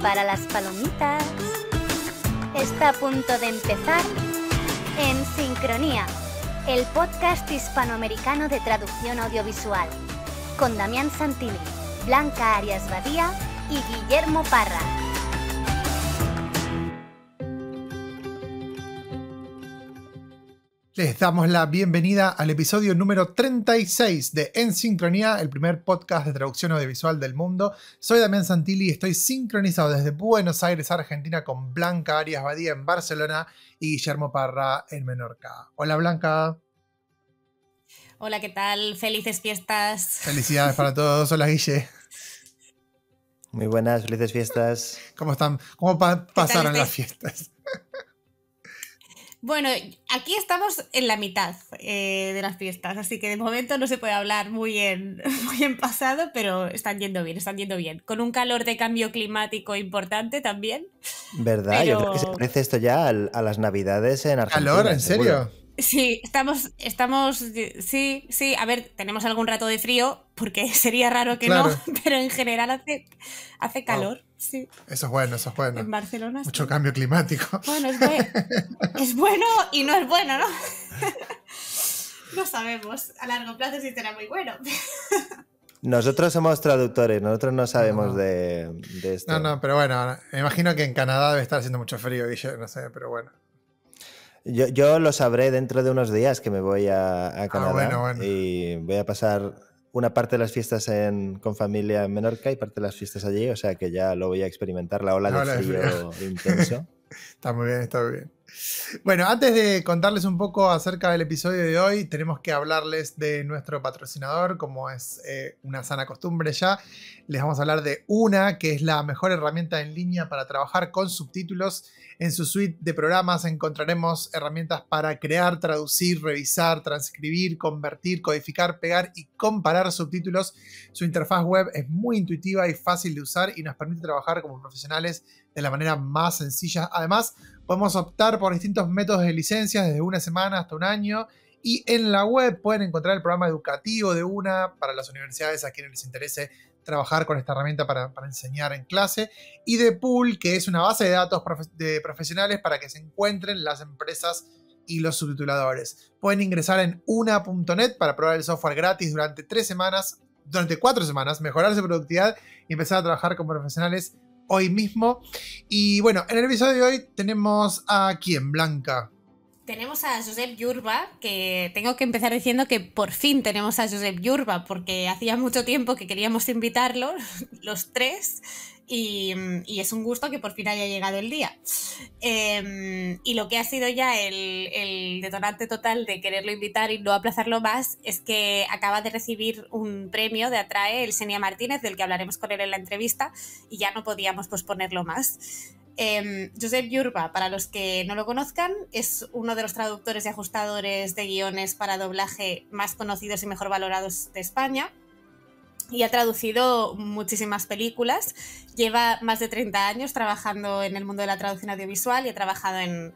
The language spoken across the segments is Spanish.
Prepara las palomitas. Está a punto de empezar En Sincronía, el podcast hispanoamericano de traducción audiovisual, con Damián Santilli, Blanca Arias Badía y Guillermo Parra. Les damos la bienvenida al episodio número 36 de En Sincronía, el primer podcast de traducción audiovisual del mundo. Soy Damián Santilli y estoy sincronizado desde Buenos Aires, Argentina, con Blanca Arias Badía en Barcelona y Guillermo Parra en Menorca. Hola, Blanca. Hola, ¿qué tal? Felices fiestas. Felicidades para todos. Hola, Guille. Muy buenas, felices fiestas. ¿Cómo están? ¿Cómo pasaron las fiestas? Bueno, aquí estamos en la mitad de las fiestas, así que de momento no se puede hablar muy en pasado, pero están yendo bien. Con un calor de cambio climático importante también. ¿Verdad? Pero... Yo creo que se parece esto ya a las Navidades en Argentina. ¿Calor? ¿En seguro. serio? Sí, sí, a ver, tenemos algún rato de frío, porque sería raro que claro. no, pero en general hace calor, sí. Eso es bueno. En Barcelona mucho sí. cambio climático. Bueno, es bueno y no es bueno, ¿no? No sabemos a largo plazo si será muy bueno. Nosotros somos traductores, nosotros no sabemos de esto. No, pero bueno, me imagino que en Canadá debe estar haciendo mucho frío, Guille, no sé, pero bueno. Yo lo sabré dentro de unos días que me voy a Canadá. Bueno. Y voy a pasar una parte de las fiestas con familia en Menorca y parte de las fiestas allí, o sea que ya lo voy a experimentar, la ola de frío intenso. Está muy bien. Bueno, antes de contarles un poco acerca del episodio de hoy, tenemos que hablarles de nuestro patrocinador, como es una sana costumbre ya. Les vamos a hablar de Una, que es la mejor herramienta en línea para trabajar con subtítulos. En su suite de programas encontraremos herramientas para crear, traducir, revisar, transcribir, convertir, codificar, pegar y comparar subtítulos. Su interfaz web es muy intuitiva y fácil de usar y nos permite trabajar como profesionales de la manera más sencilla. Además, podemos optar por distintos métodos de licencias, desde una semana hasta un año. Y en la web pueden encontrar el programa educativo de Una para las universidades a quienes les interese trabajar con esta herramienta para enseñar en clase. Y de Pool, que es una base de datos de profesionales para que se encuentren las empresas y los subtituladores. Pueden ingresar en una.net para probar el software gratis durante 4 semanas, mejorar su productividad y empezar a trabajar como profesionales hoy mismo. Y bueno, en el episodio de hoy tenemos a ¿quién, Blanca? Tenemos a Josep Llurba, que tengo que empezar diciendo que por fin tenemos a Josep Llurba, porque hacía mucho tiempo que queríamos invitarlo, los tres, y es un gusto que por fin haya llegado el día. Y lo que ha sido ya el detonante total de quererlo invitar y no aplazarlo más es que acaba de recibir un premio de Atrae, el Xenia Martínez, del que hablaremos con él en la entrevista, y ya no podíamos posponerlo más. Josep Llurba, para los que no lo conozcan, es uno de los traductores y ajustadores de guiones para doblaje más conocidos y mejor valorados de España y ha traducido muchísimas películas. Lleva más de 30 años trabajando en el mundo de la traducción audiovisual y ha trabajado en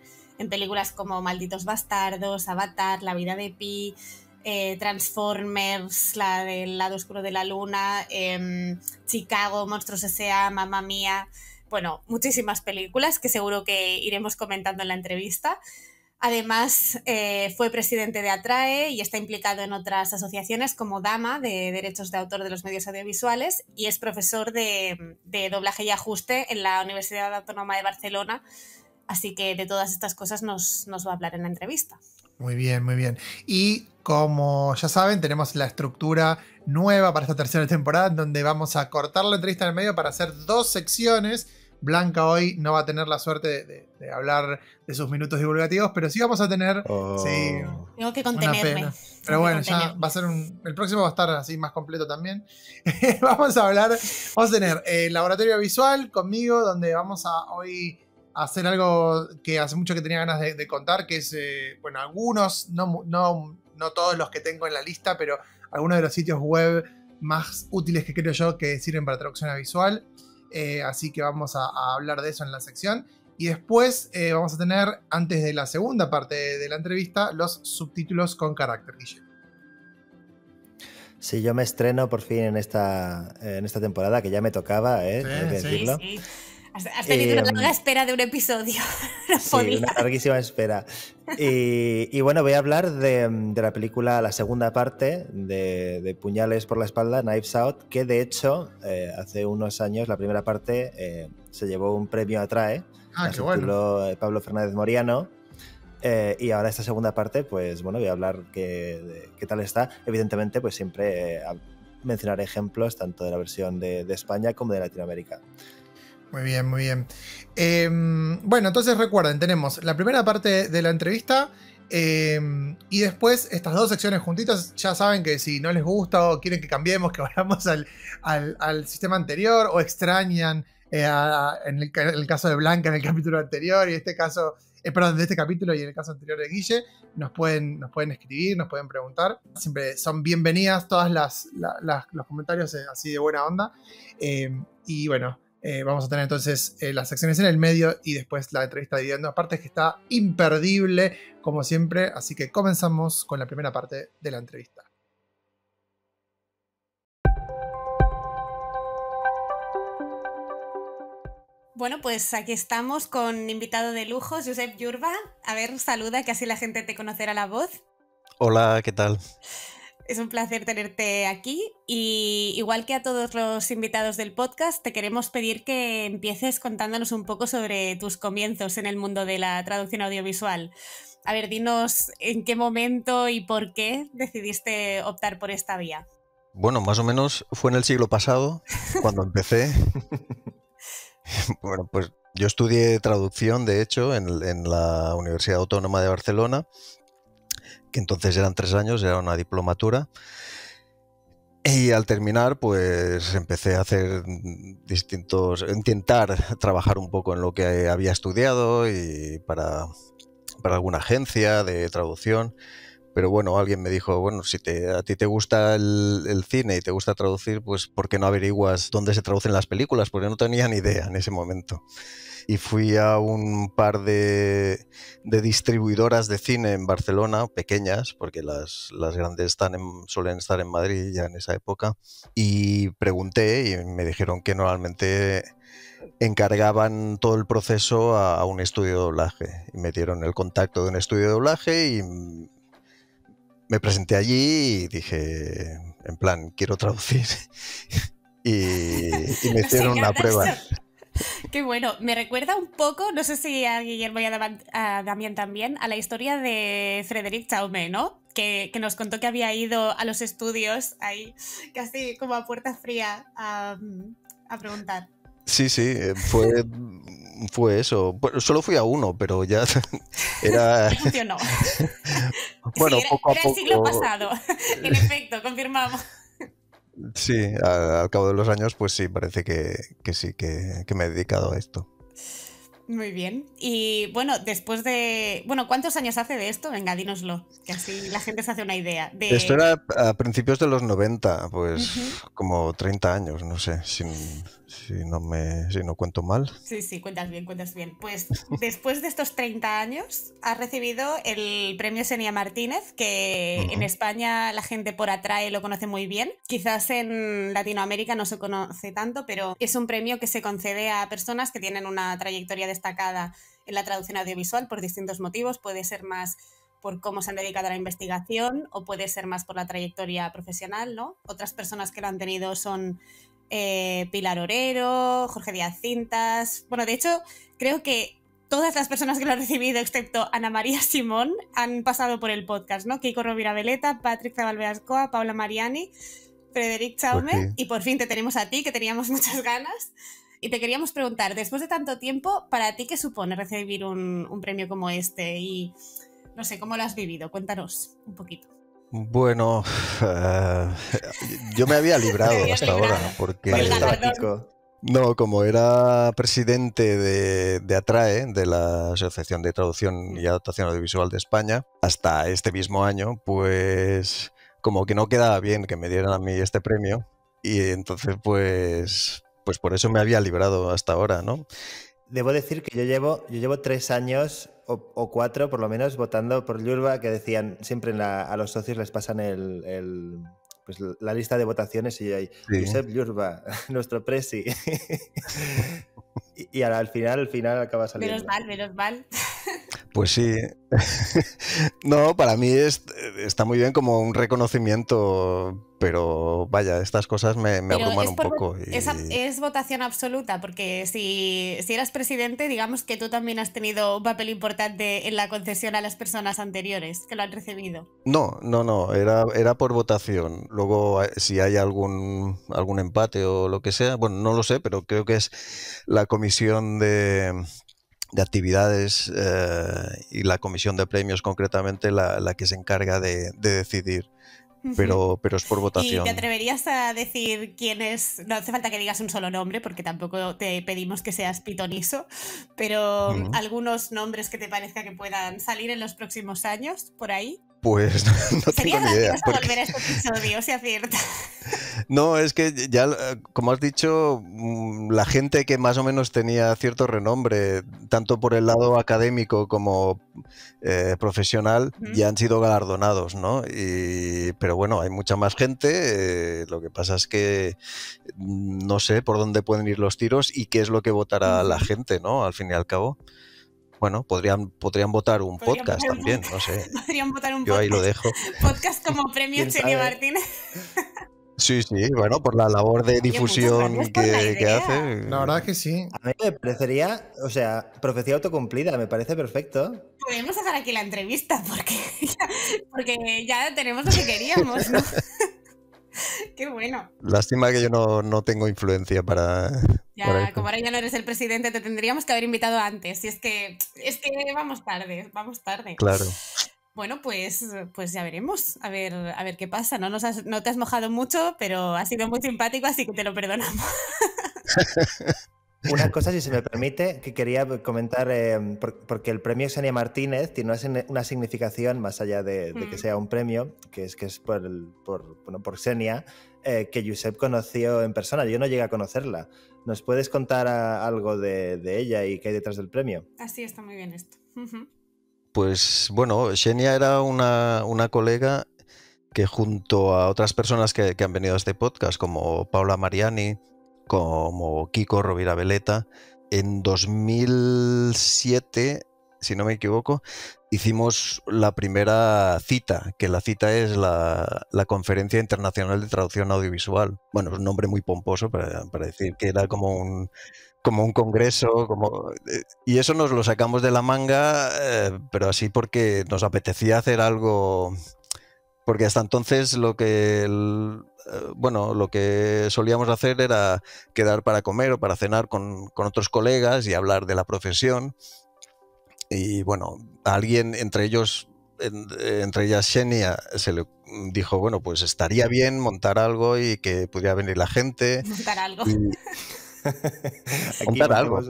películas como Malditos Bastardos, Avatar, La vida de Pi, Transformers, la del lado oscuro de la luna, Chicago, Monstruos S.A., Mamma Mía. Bueno, muchísimas películas que seguro que iremos comentando en la entrevista. Además, fue presidente de Atrae y está implicado en otras asociaciones como Dama, de Derechos de Autor de los Medios Audiovisuales, y es profesor de doblaje y ajuste en la Universidad Autónoma de Barcelona. Así que de todas estas cosas nos va a hablar en la entrevista. Muy bien. Y como ya saben, tenemos la estructura nueva para esta tercera temporada, en donde vamos a cortar la entrevista en el medio para hacer 2 secciones. Blanca hoy no va a tener la suerte de hablar de sus minutos divulgativos, pero sí vamos a tener... Sí, tengo que contenerme. Pero bueno, ya va a ser el próximo va a estar así más completo también. Vamos a tener el laboratorio visual conmigo, donde vamos a hoy hacer algo que hace mucho que tenía ganas de contar, que es, bueno, algunos, no todos los que tengo en la lista, pero algunos de los sitios web más útiles que creo yo que sirven para traducción visual. Así que vamos a hablar de eso en la sección. Y después vamos a tener, antes de la segunda parte de la entrevista, los subtítulos con carácter, Guille. Sí, yo me estreno por fin en esta temporada, que ya me tocaba, hay que decirlo. Sí. Has tenido una larga espera de un episodio. No sí, podía. Una larguísima espera. Y bueno, voy a hablar de la película, la segunda parte de Puñales por la espalda, Knives Out, que de hecho hace unos años la primera parte se llevó un premio Atrae. Qué bueno. Pablo Fernández Moriano. Y ahora esta segunda parte, pues bueno, voy a hablar qué tal está. Evidentemente, pues siempre mencionaré ejemplos tanto de la versión de España como de Latinoamérica. Muy bien, muy bien. Bueno, entonces recuerden, tenemos la primera parte de la entrevista y después estas dos secciones juntitas. Ya saben que si no les gusta o quieren que cambiemos, que vayamos al sistema anterior o extrañan en el caso de Blanca en el capítulo anterior y este caso, perdón, de este capítulo y en el caso anterior de Guille, nos pueden escribir, nos pueden preguntar. Siempre son bienvenidas todas los comentarios así de buena onda. Y bueno, vamos a tener entonces las secciones en el medio y después la entrevista dividida en dos partes, que está imperdible como siempre. Así que comenzamos con la primera parte de la entrevista. Bueno, pues aquí estamos con invitado de lujo, Josep Yurba. A ver, saluda, que así la gente te conocerá la voz. Hola, ¿qué tal? Es un placer tenerte aquí y igual que a todos los invitados del podcast, te queremos pedir que empieces contándonos un poco sobre tus comienzos en el mundo de la traducción audiovisual. A ver, dinos en qué momento y por qué decidiste optar por esta vía. Bueno, más o menos fue en el siglo pasado cuando empecé. Bueno, pues yo estudié traducción, de hecho, en la Universidad Autónoma de Barcelona, que entonces eran 3 años, era una diplomatura. Y al terminar, pues empecé a hacer intentar trabajar un poco en lo que había estudiado y para alguna agencia de traducción. Pero bueno, alguien me dijo, bueno, si a ti te gusta el cine y te gusta traducir, pues ¿por qué no averiguas dónde se traducen las películas? Porque no tenía ni idea en ese momento. Y fui a un par de distribuidoras de cine en Barcelona, pequeñas, porque las grandes suelen estar en Madrid ya en esa época, y pregunté y me dijeron que normalmente encargaban todo el proceso a un estudio de doblaje. Y me dieron el contacto de un estudio de doblaje y me presenté allí y dije, en plan, quiero traducir. y me hicieron una prueba. Qué bueno, me recuerda un poco, no sé si a Guillermo y a Damián también, a la historia de Frédéric Chaume, ¿no? Que nos contó que había ido a los estudios ahí, casi como a puerta fría, a preguntar. Sí, fue eso. Bueno, solo fui a uno, pero ya era... No funcionó. Bueno, sí, poco a era poco... el siglo pasado, en efecto, confirmamos. Sí, al cabo de los años, pues sí, parece que sí, que me he dedicado a esto. Muy bien. Y bueno, después de... Bueno, ¿cuántos años hace de esto? Venga, dínoslo, que así la gente se hace una idea. Esto era a principios de los 90, pues como 30 años, no sé, si no cuento mal. Sí, cuentas bien. Pues después de estos 30 años has recibido el premio Xenia Martínez, que en España la gente por Atrae lo conoce muy bien. Quizás en Latinoamérica no se conoce tanto, pero es un premio que se concede a personas que tienen una trayectoria destacada en la traducción audiovisual por distintos motivos. Puede ser más por cómo se han dedicado a la investigación o puede ser más por la trayectoria profesional, ¿no? Otras personas que lo han tenido son Pilar Orero, Jorge Díaz Cintas. Bueno, de hecho, creo que todas las personas que lo han recibido, excepto Ana María Simón, han pasado por el podcast, ¿no? Keiko Rovira Veleta, Patrick Zabalbeascoa, Paula Mariani, Frédéric Chaume, pues sí. Y por fin te tenemos a ti, que teníamos muchas ganas. Y te queríamos preguntar, después de tanto tiempo, ¿para ti qué supone recibir un premio como este? Y no sé, ¿cómo lo has vivido? Cuéntanos un poquito. Bueno, yo me había librado hasta ahora, porque no, como era presidente de Atrae, de la Asociación de Traducción y Adaptación Audiovisual de España, hasta este mismo año, pues como que no quedaba bien que me dieran a mí este premio y entonces pues por eso me había librado hasta ahora, ¿no? Debo decir que yo llevo 3 años o 4 por lo menos votando por Yurba, que decían siempre a los socios les pasan pues la lista de votaciones y yo ahí, sí. Josep Yurba, nuestro presi. Y al final acaba saliendo. Menos mal. Pues sí. No, para mí está muy bien como un reconocimiento, pero vaya, estas cosas me abruman un poco. Es votación absoluta, porque si eras presidente, digamos que tú también has tenido un papel importante en la concesión a las personas anteriores que lo han recibido. No, era por votación. Luego, si hay algún empate o lo que sea, bueno, no lo sé, pero creo que es la comisión de actividades y la comisión de premios concretamente la que se encarga de decidir, pero es por votación. ¿Y te atreverías a decir quién es? No hace falta que digas un solo nombre porque tampoco te pedimos que seas pitoniso, pero algunos nombres que te parezca que puedan salir en los próximos años, por ahí. Pues no tengo ni idea. Sería gracioso volver a este episodio, si acierta. No, es que ya, como has dicho, la gente que más o menos tenía cierto renombre, tanto por el lado académico como profesional, ya han sido galardonados, ¿no? Pero bueno, hay mucha más gente, lo que pasa es que no sé por dónde pueden ir los tiros y qué es lo que votará la gente, ¿no? Al fin y al cabo. Bueno, podrían votar un podcast también, no sé. Podrían votar un Yo podcast. Ahí lo dejo. Podcast como premio Xenia Martínez. Sí, bueno, por la labor de difusión que hace. La verdad es que sí. A mí me parecería, o sea, profecía autocumplida, me parece perfecto. Podemos dejar aquí la entrevista porque ya tenemos lo que queríamos, ¿no? Qué bueno. Lástima que yo no tengo influencia para Como ahora ya no eres el presidente, te tendríamos que haber invitado antes. Y es que vamos tarde. Claro. Bueno, pues ya veremos. A ver qué pasa. No te has mojado mucho, pero has sido muy simpático, así que te lo perdonamos. Una cosa, si se me permite, que quería comentar, porque el premio Xenia Martínez tiene una significación más allá de que sea un premio, que es por Xenia, que Josep conoció en persona. Yo no llegué a conocerla. ¿Nos puedes contar algo de ella y qué hay detrás del premio? Así está muy bien esto. Pues bueno, Xenia era una colega que junto a otras personas que han venido a este podcast, como Paula Mariani, como Kiko Rovira Veleta, en 2007, si no me equivoco, hicimos la primera cita, que la cita es la Conferencia Internacional de Traducción Audiovisual. Bueno, es un nombre muy pomposo para decir que era como un congreso, y eso nos lo sacamos de la manga, pero así porque nos apetecía hacer algo, porque hasta entonces lo que solíamos hacer era quedar para comer o para cenar con otros colegas y hablar de la profesión. Y bueno, a alguien entre ellas Xenia, se le dijo, bueno, pues estaría bien montar algo y que pudiera venir la gente. Montar algo. Montar algo.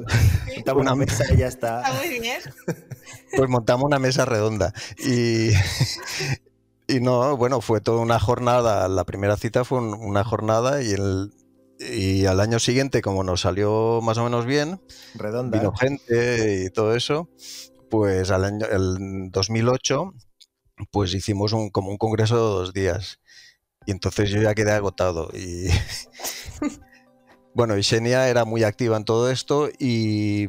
Montamos una mesa y ya está. Está muy bien. Pues montamos una mesa redonda. Y no, bueno, fue toda una jornada. La primera cita fue una jornada y al año siguiente, como nos salió más o menos bien, redonda, vino gente y todo eso, pues el 2008 pues hicimos como un congreso de 2 días. Y entonces yo ya quedé agotado. Y bueno, y Xenia era muy activa en todo esto y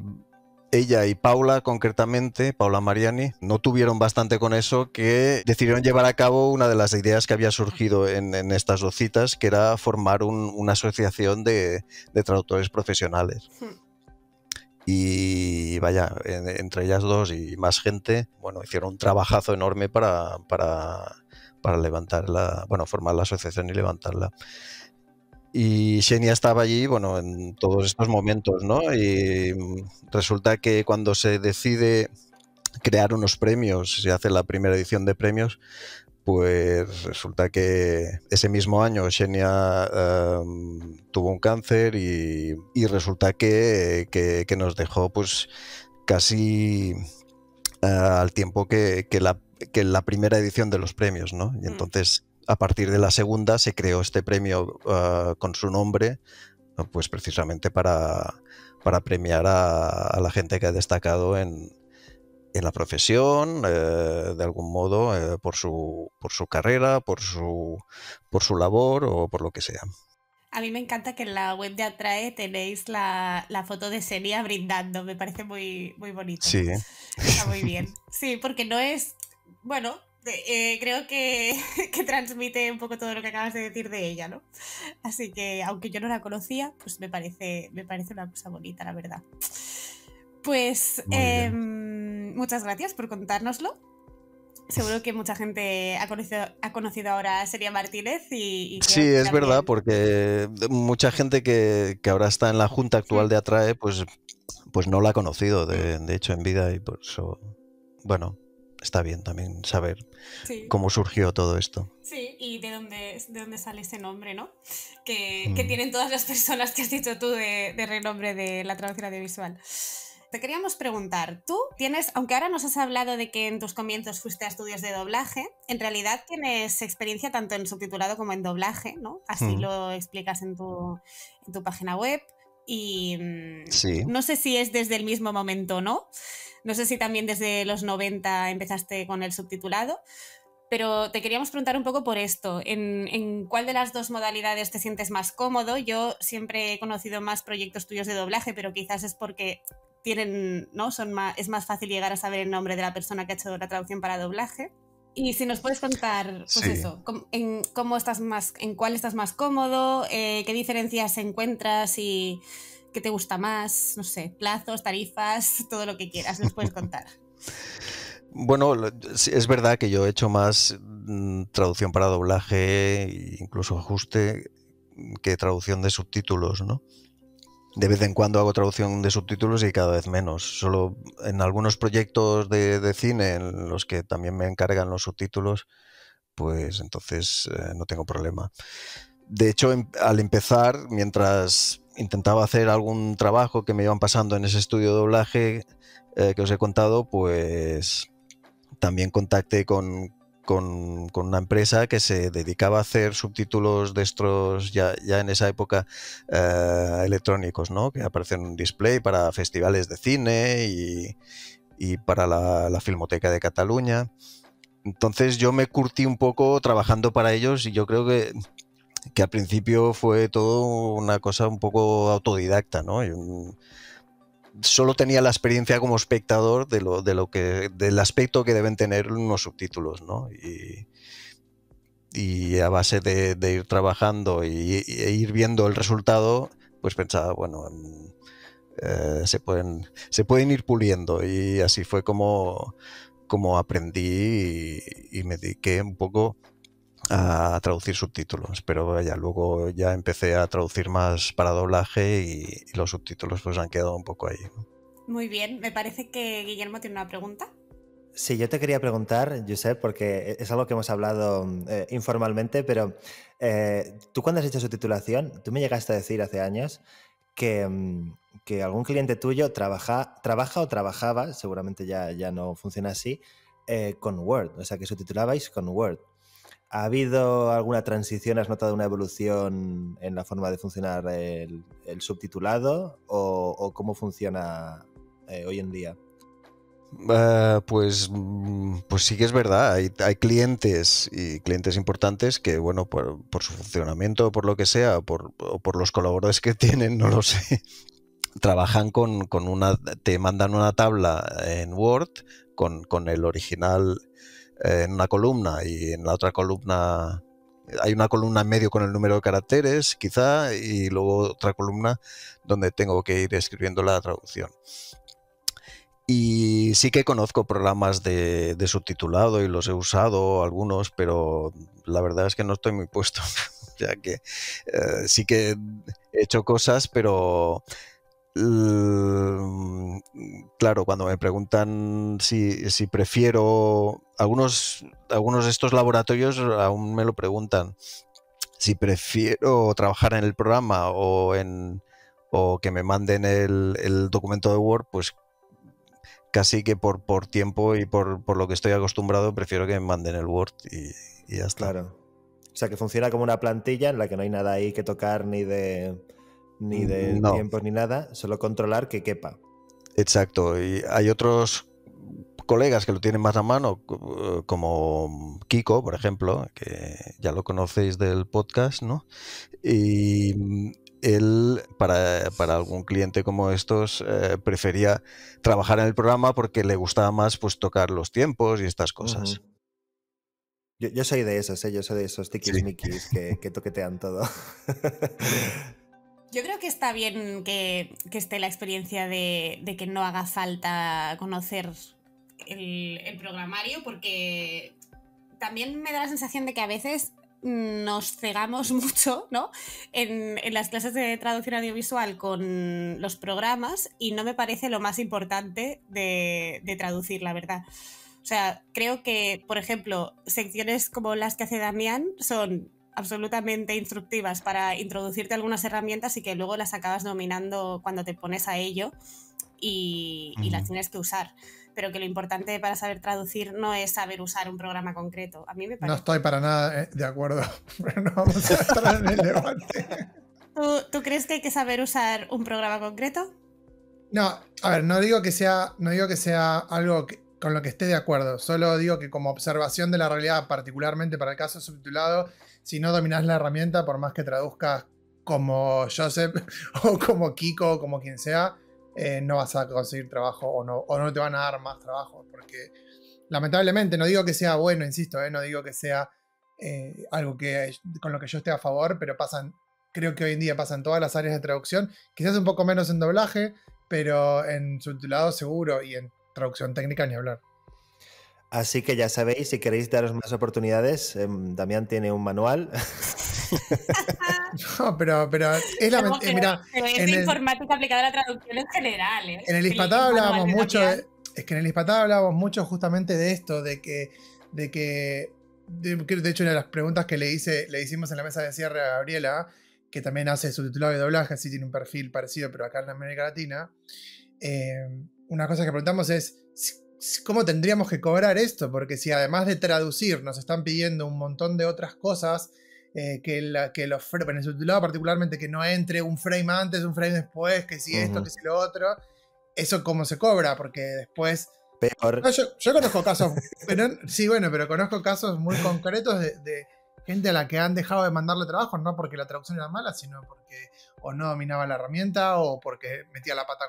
ella y Paula, concretamente, Paula Mariani, no tuvieron bastante con eso, que decidieron llevar a cabo una de las ideas que había surgido en estas 2 citas, que era formar una asociación de traductores profesionales. Y vaya, entre ellas 2 y más gente, bueno, hicieron un trabajazo enorme para levantarla, bueno, formar la asociación y levantarla. Y Xenia estaba allí, bueno, en todos estos momentos, ¿no? Y resulta que cuando se decide crear unos premios, se hace la primera edición de premios, pues resulta que ese mismo año Xenia tuvo un cáncer y resulta que nos dejó pues casi al tiempo que la primera edición de los premios, ¿no? Y entonces, a partir de la segunda, se creó este premio con su nombre, pues precisamente para premiar a la gente que ha destacado en la profesión, de algún modo, por su carrera, por su labor o por lo que sea. A mí me encanta que en la web de Atrae tenéis la foto de Xenia brindando, me parece muy, muy bonito. Sí. Está muy bien. Sí, porque no es... Bueno, creo que transmite un poco todo lo que acabas de decir de ella, ¿no? Así que, aunque yo no la conocía, pues me parece una cosa bonita, la verdad. Pues muchas gracias por contárnoslo. Seguro que mucha gente ha conocido ahora a Xenia Martínez y Sí, es verdad, porque mucha gente que ahora está en la junta actual de Atrae, pues no la ha conocido, de hecho, en vida, y por eso, bueno, está bien también saber cómo surgió todo esto. Sí, y de dónde sale ese nombre, ¿no? Que tienen todas las personas que has dicho tú de renombre de la traducción audiovisual. Te queríamos preguntar, tú tienes, aunque ahora nos has hablado de que en tus comienzos fuiste a estudios de doblaje, en realidad tienes experiencia tanto en subtitulado como en doblaje, ¿no? Así lo explicas en tu página web. Y sí. No sé si es desde el mismo momento o no. No sé si también desde los 90 empezaste con el subtitulado. Pero te queríamos preguntar un poco por esto. ¿En cuál de las dos modalidades te sientes más cómodo? Yo siempre he conocido más proyectos tuyos de doblaje, pero quizás es porque tienen, ¿no? Es más fácil llegar a saber el nombre de la persona que ha hecho la traducción para doblaje. Y si nos puedes contar, pues eso, en cuál estás más cómodo, qué diferencias encuentras y qué te gusta más, no sé, plazos, tarifas, todo lo que quieras, nos puedes contar. Bueno, es verdad que yo he hecho más traducción para doblaje, incluso ajuste, que traducción de subtítulos, ¿no? De vez en cuando hago traducción de subtítulos y cada vez menos. Solo en algunos proyectos de cine en los que también me encargan los subtítulos, pues entonces no tengo problema. De hecho, al empezar, mientras intentaba hacer algún trabajo que me iban pasando en ese estudio de doblaje que os he contado, pues también contacté con una empresa que se dedicaba a hacer subtítulos de estos ya en esa época electrónicos, ¿no? Que aparecen en un display para festivales de cine y para la Filmoteca de Cataluña. Entonces yo me curtí un poco trabajando para ellos y yo creo que al principio fue todo una cosa un poco autodidacta, ¿no? Solo tenía la experiencia como espectador del aspecto que deben tener unos subtítulos, ¿no? Y a base de ir trabajando e ir viendo el resultado, pues pensaba, bueno, se pueden ir puliendo, y así fue como aprendí y me dediqué un poco a traducir subtítulos, pero vaya, luego ya empecé a traducir más para doblaje y los subtítulos pues han quedado un poco ahí, ¿no? Muy bien, me parece que Guillermo tiene una pregunta. Sí, yo te quería preguntar, Josep, porque es algo que hemos hablado informalmente, pero tú cuando has hecho subtitulación, tú me llegaste a decir hace años que algún cliente tuyo trabaja o trabajaba, seguramente ya no funciona así, con Word, o sea que subtitulabais con Word. ¿Ha habido alguna transición? ¿Has notado una evolución en la forma de funcionar el subtitulado? ¿O cómo funciona hoy en día? Pues sí que es verdad. Hay clientes y clientes importantes que, bueno, por su funcionamiento, por lo que sea, o por los colaboradores que tienen, no lo sé, trabajan te mandan una tabla en Word con el original en una columna, y en la otra columna hay una columna en medio con el número de caracteres, quizá, y luego otra columna donde tengo que ir escribiendo la traducción. Y sí que conozco programas de subtitulado y los he usado algunos, pero la verdad es que no estoy muy puesto. O sea que sí que he hecho cosas, pero claro, cuando me preguntan si prefiero, algunos de estos laboratorios aún me lo preguntan, si prefiero trabajar en el programa o que me manden el documento de Word, pues casi que por tiempo y por lo que estoy acostumbrado, prefiero que me manden el Word y ya está. Claro. O sea, que funciona como una plantilla en la que no hay nada ahí que tocar ni de no. tiempos ni nada, solo controlar que quepa. Exacto. Y hay otros colegas que lo tienen más a mano, como Kiko, por ejemplo, que ya lo conocéis del podcast, ¿no? Y él, para algún cliente como estos, prefería trabajar en el programa porque le gustaba más pues tocar los tiempos y estas cosas. Yo soy de esos, yo soy de esos tiquismiquis que toquetean todo. Yo creo que está bien que esté la experiencia de que no haga falta conocer el programario, porque también me da la sensación de que a veces nos cegamos mucho, ¿no? En las clases de traducción audiovisual con los programas, y no me parece lo más importante de traducir, la verdad. O sea, creo que, por ejemplo, secciones como las que hace Damián son absolutamente instructivas para introducirte algunas herramientas y que luego las acabas dominando cuando te pones a ello y las tienes que usar. Pero que lo importante para saber traducir no es saber usar un programa concreto. A mí me parece. No estoy para nada de acuerdo, pero no vamos a entrar en el debate. ¿Tú crees que hay que saber usar un programa concreto? No, a ver, no digo que sea algo con lo que esté de acuerdo. Solo digo que como observación de la realidad, particularmente para el caso subtitulado, si no dominás la herramienta, por más que traduzcas como Joseph o como Kiko o como quien sea, no vas a conseguir trabajo o no te van a dar más trabajo. Porque lamentablemente, no digo que sea bueno, insisto, no digo que sea algo con lo que yo esté a favor, pero creo que hoy en día pasa en todas las áreas de traducción, quizás un poco menos en doblaje, pero en subtitulado seguro, y en traducción técnica ni hablar. Así que ya sabéis, si queréis daros más oportunidades, Damián tiene un manual. No, pero es la mira, pero es de informática aplicada a la traducción en general. En el Hispatá hablábamos mucho, es que en el Hispatá hablábamos mucho justamente de esto, de hecho, una de las preguntas que le hicimos en la mesa de cierre a Gabriela, que también hace subtitulado y doblaje, así tiene un perfil parecido, pero acá en América Latina, una cosa que preguntamos es ¿cómo tendríamos que cobrar esto? Porque si además de traducir nos están pidiendo un montón de otras cosas, en el subtitulado particularmente, que no entre un frame antes, un frame después, que si esto, que si lo otro, ¿eso cómo se cobra? Porque después... Peor. No, yo conozco casos, pero conozco casos muy concretos de gente a la que han dejado de mandarle trabajo, no porque la traducción era mala, sino porque o no dominaba la herramienta o porque metía la pata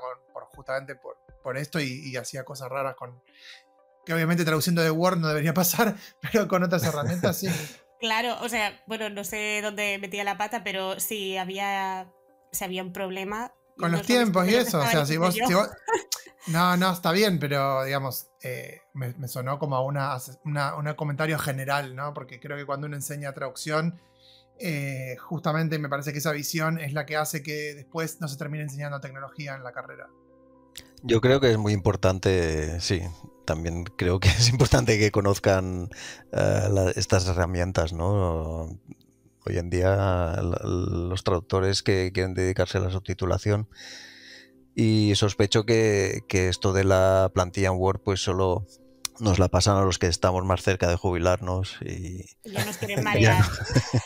justamente por esto y hacía cosas raras que obviamente traduciendo de Word no debería pasar, pero con otras herramientas sí. Claro, o sea, bueno, no sé dónde metía la pata, pero si había un problema... Con los tiempos y eso, o sea, si vos... No, está bien, pero digamos, me sonó como a un comentario general, ¿no? Porque creo que cuando uno enseña traducción, justamente me parece que esa visión es la que hace que después no se termine enseñando tecnología en la carrera. Yo creo que es muy importante, sí, también creo que es importante que conozcan estas herramientas, ¿no? Hoy en día los traductores que quieren dedicarse a la subtitulación, y sospecho que esto de la plantilla en Word pues solo nos la pasan a los que estamos más cerca de jubilarnos y ya nos quieren marear.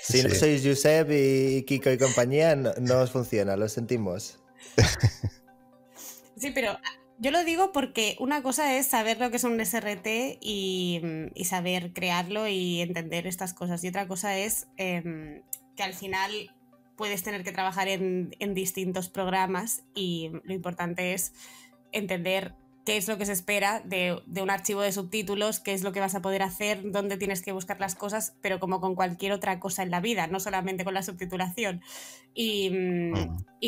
Si no sois Josep y Kiko y compañía, no os funciona, lo sentimos. Sí, pero yo lo digo porque una cosa es saber lo que es un SRT y saber crearlo y entender estas cosas, y otra cosa es que al final puedes tener que trabajar en distintos programas, y lo importante es entender qué es lo que se espera de un archivo de subtítulos, qué es lo que vas a poder hacer, dónde tienes que buscar las cosas, pero como con cualquier otra cosa en la vida, no solamente con la subtitulación. Y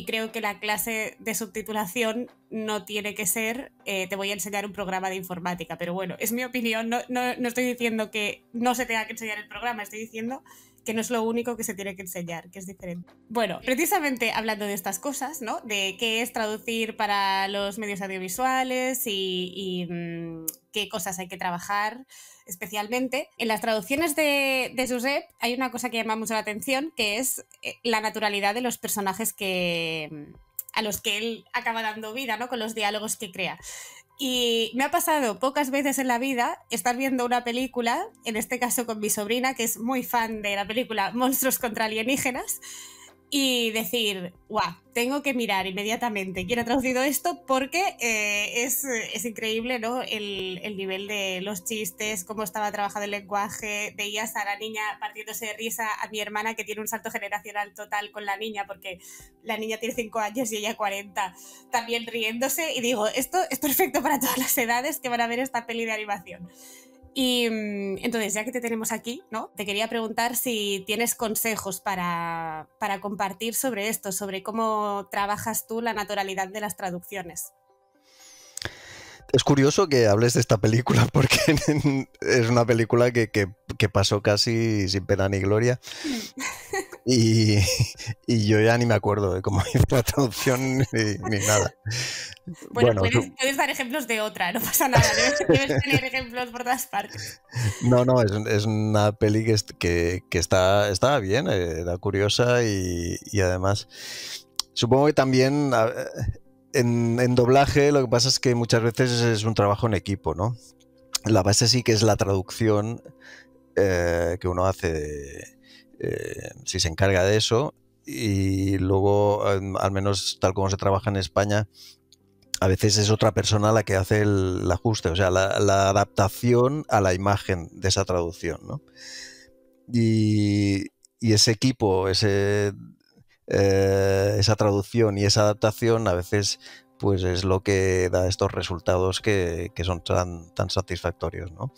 creo que la clase de subtitulación no tiene que ser te voy a enseñar un programa de informática, pero bueno, es mi opinión, no estoy diciendo que no se tenga que enseñar el programa, estoy diciendo que no es lo único que se tiene que enseñar, que es diferente. Bueno, precisamente hablando de estas cosas, ¿no? De qué es traducir para los medios audiovisuales y qué cosas hay que trabajar especialmente. En las traducciones de Josep hay una cosa que llama mucho la atención, que es la naturalidad de los personajes a los que él acaba dando vida, ¿no? Con los diálogos que crea. Y me ha pasado pocas veces en la vida estar viendo una película, en este caso con mi sobrina, que es muy fan de la película Monstruos contra alienígenas, y decir, guau, tengo que mirar inmediatamente quién ha traducido esto porque es increíble, ¿no? El nivel de los chistes, cómo estaba trabajado el lenguaje. Veías a la niña partiéndose de risa, a mi hermana que tiene un salto generacional total con la niña porque la niña tiene 5 años y ella 40, también riéndose, y digo, esto es perfecto para todas las edades que van a ver esta peli de animación. Y entonces, ya que te tenemos aquí, ¿no? Te quería preguntar si tienes consejos para compartir sobre esto, sobre cómo trabajas tú la naturalidad de las traducciones. Es curioso que hables de esta película porque es una película que pasó casi sin pena ni gloria y yo ya ni me acuerdo de cómo hizo la traducción ni nada. Bueno, puedes dar ejemplos de otra, no pasa nada, debes tener ejemplos por todas partes. No, es una peli que estaba bien, era curiosa y además supongo que también... En doblaje lo que pasa es que muchas veces es un trabajo en equipo, ¿no? La base sí que es la traducción que uno hace, si se encarga de eso, y luego, al menos tal como se trabaja en España, a veces es otra persona la que hace el ajuste, o sea, la adaptación a la imagen de esa traducción, ¿no? Y ese equipo, esa traducción y esa adaptación a veces pues es lo que da estos resultados que son tan satisfactorios, ¿no?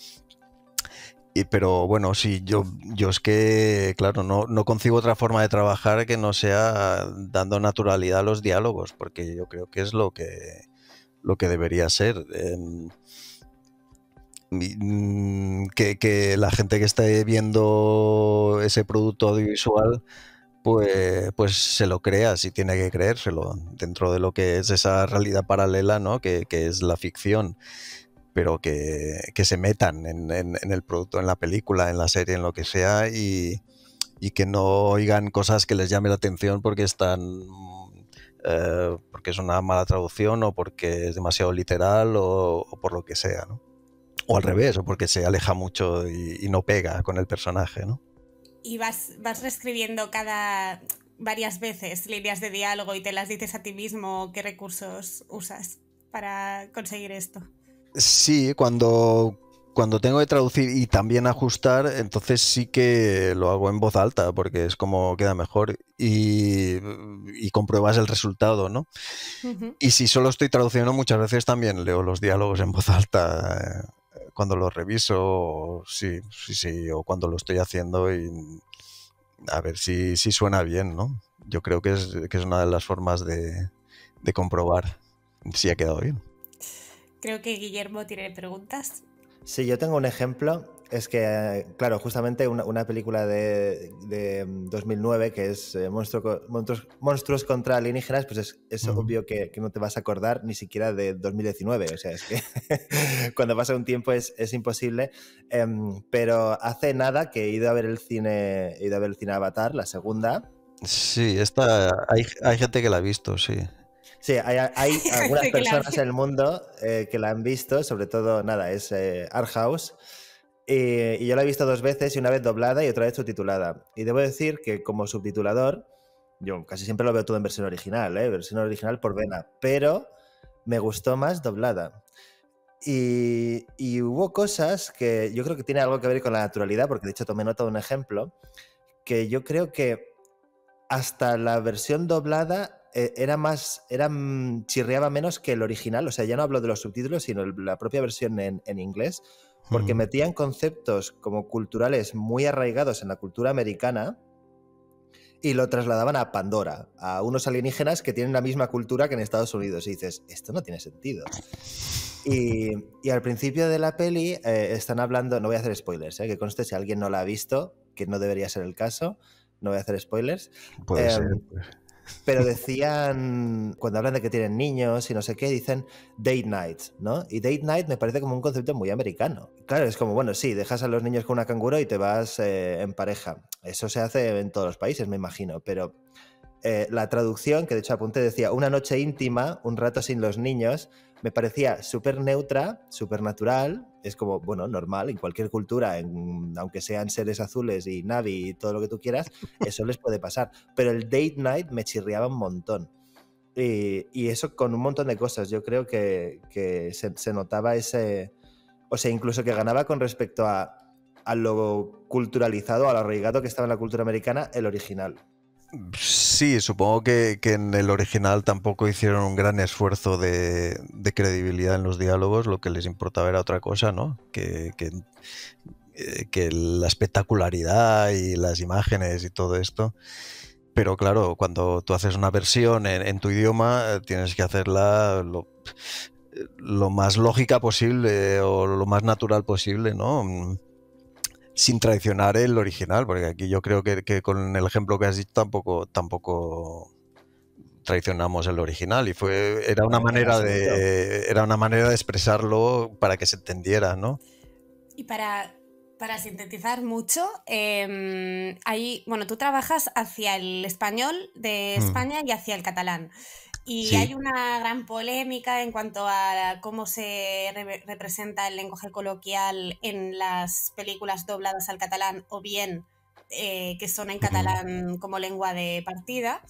Pero bueno, sí, yo es que, claro, no concibo otra forma de trabajar que no sea dando naturalidad a los diálogos, porque yo creo que es lo que debería ser. Que la gente que esté viendo ese producto audiovisual pues se lo crea, si tiene que creérselo, dentro de lo que es esa realidad paralela, ¿no? Que es la ficción, pero que se metan en el producto, en la película, en la serie, en lo que sea, y que no oigan cosas que les llame la atención porque porque es una mala traducción o porque es demasiado literal o por lo que sea, ¿no? O al revés, o porque se aleja mucho y no pega con el personaje, ¿no? Y vas reescribiendo varias veces líneas de diálogo y te las dices a ti mismo. ¿Qué recursos usas para conseguir esto? Sí, cuando tengo que traducir y también ajustar, entonces sí que lo hago en voz alta porque es como queda mejor y compruebas el resultado, ¿no? Uh-huh. Y si solo estoy traduciendo, muchas veces también leo los diálogos en voz alta cuando los reviso, sí, o cuando lo estoy haciendo y a ver si suena bien, ¿no? Yo creo que es una de las formas de comprobar si ha quedado bien. Creo que Guillermo tiene preguntas. Sí, yo tengo un ejemplo. Es que, claro, justamente una película de 2009 que es Monstruos contra alienígenas, pues es obvio que no te vas a acordar ni siquiera de 2019. O sea, es que cuando pasa un tiempo es imposible. Pero hace nada que he ido a ver el cine Avatar, la segunda. Sí, hay gente que la ha visto, sí. Sí, hay algunas personas en el mundo que la han visto, sobre todo, es Art House. Y yo la he visto 2 veces, y una vez doblada y otra vez subtitulada. Y debo decir que como subtitulador, yo casi siempre lo veo todo en versión original, versión original por vena, pero me gustó más doblada. Y hubo cosas que yo creo que tiene algo que ver con la naturalidad, porque de hecho tomé nota de un ejemplo, que yo creo que hasta la versión doblada chirriaba menos que el original. O sea, ya no hablo de los subtítulos, sino la propia versión en inglés, porque metían conceptos como culturales muy arraigados en la cultura americana y lo trasladaban a Pandora, a unos alienígenas que tienen la misma cultura que en Estados Unidos. Y dices, esto no tiene sentido. Y al principio de la peli están hablando, no voy a hacer spoilers, que conste, si alguien no la ha visto, que no debería ser el caso, no voy a hacer spoilers. Puede ser. Pero decían, cuando hablan de que tienen niños y no sé qué, dicen date night, ¿no? Y date night me parece como un concepto muy americano. Claro, es como, bueno, sí, dejas a los niños con una canguro y te vas en pareja. Eso se hace en todos los países, me imagino, pero la traducción, que de hecho apunté, decía una noche íntima, un rato sin los niños, me parecía súper neutra, súper natural. Es como, bueno, normal, en cualquier cultura, aunque sean seres azules y Navi y todo lo que tú quieras, eso les puede pasar. Pero el date night me chirriaba un montón. Y eso con un montón de cosas. Yo creo que se notaba ese... O sea, incluso que ganaba con respecto a lo culturalizado, a lo arraigado que estaba en la cultura americana, el original. Sí, supongo que en el original tampoco hicieron un gran esfuerzo de credibilidad en los diálogos, lo que les importaba era otra cosa, ¿no? Que la espectacularidad y las imágenes y todo esto. Pero claro, cuando tú haces una versión en tu idioma, tienes que hacerla lo más lógica posible o lo más natural posible, ¿no? Sin traicionar el original, porque aquí yo creo que con el ejemplo que has dicho tampoco traicionamos el original, y era una manera de expresarlo para que se entendiera, ¿no? Y para sintetizar mucho, tú trabajas hacia el español de España y hacia el catalán. Y sí, hay una gran polémica en cuanto a cómo se representa el lenguaje coloquial en las películas dobladas al catalán o bien que son en catalán como lengua de partida,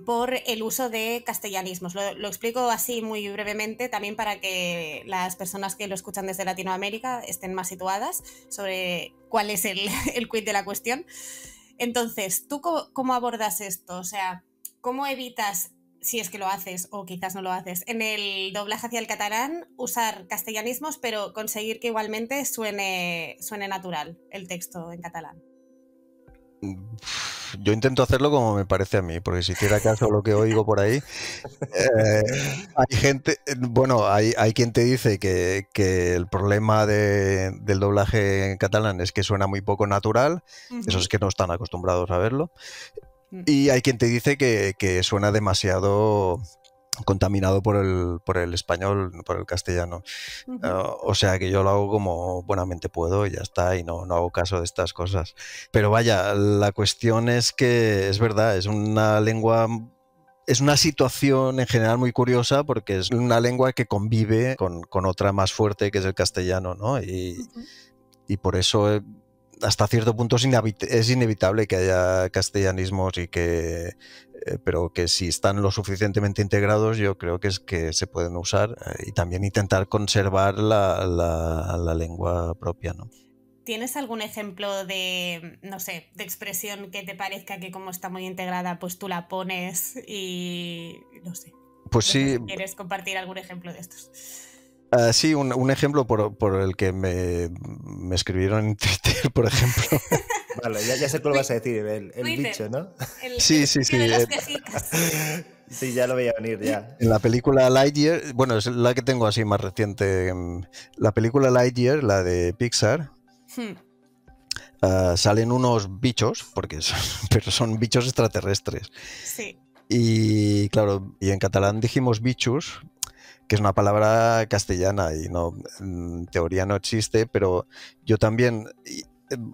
por el uso de castellanismos. Lo explico así muy brevemente también para que las personas que lo escuchan desde Latinoamérica estén más situadas sobre cuál es el quid de la cuestión. Entonces, ¿tú cómo abordas esto? O sea, ¿cómo evitas, si es que lo haces o quizás no lo haces, en el doblaje hacia el catalán usar castellanismos pero conseguir que igualmente suene natural el texto en catalán? Yo intento hacerlo como me parece a mí, porque si hiciera caso a lo que oigo por ahí, hay gente, bueno, hay quien te dice que el problema del doblaje en catalán es que suena muy poco natural, eso es que no están acostumbrados a verlo, y hay quien te dice que suena demasiado contaminado por el español, por el castellano. O sea que yo lo hago como buenamente puedo y ya está, y no hago caso de estas cosas. Pero vaya, la cuestión es que es verdad, es una lengua, es una situación en general muy curiosa, porque es una lengua que convive con otra más fuerte, que es el castellano, ¿no? Y por eso hasta cierto punto es inevitable que haya castellanismos pero que si están lo suficientemente integrados, yo creo que se pueden usar, y también intentar conservar la lengua propia, ¿no? ¿Tienes algún ejemplo de, no sé, de expresión que te parezca que como está muy integrada, pues tú la pones y no sé? Pues sí. Si ¿quieres compartir algún ejemplo de estos? Sí, un ejemplo por el que me escribieron en Twitter, por ejemplo. Vale, ya sé cuál vas a decir, el bicho, ¿no? Sí. De las quejicas. Sí, ya lo veía venir, ya. En la película Lightyear, bueno, es la que tengo así más reciente, la película Lightyear, la de Pixar, salen unos bichos, pero son bichos extraterrestres. Sí. Y claro, y en catalán dijimos bichos, que es una palabra castellana y en teoría no existe, pero yo también...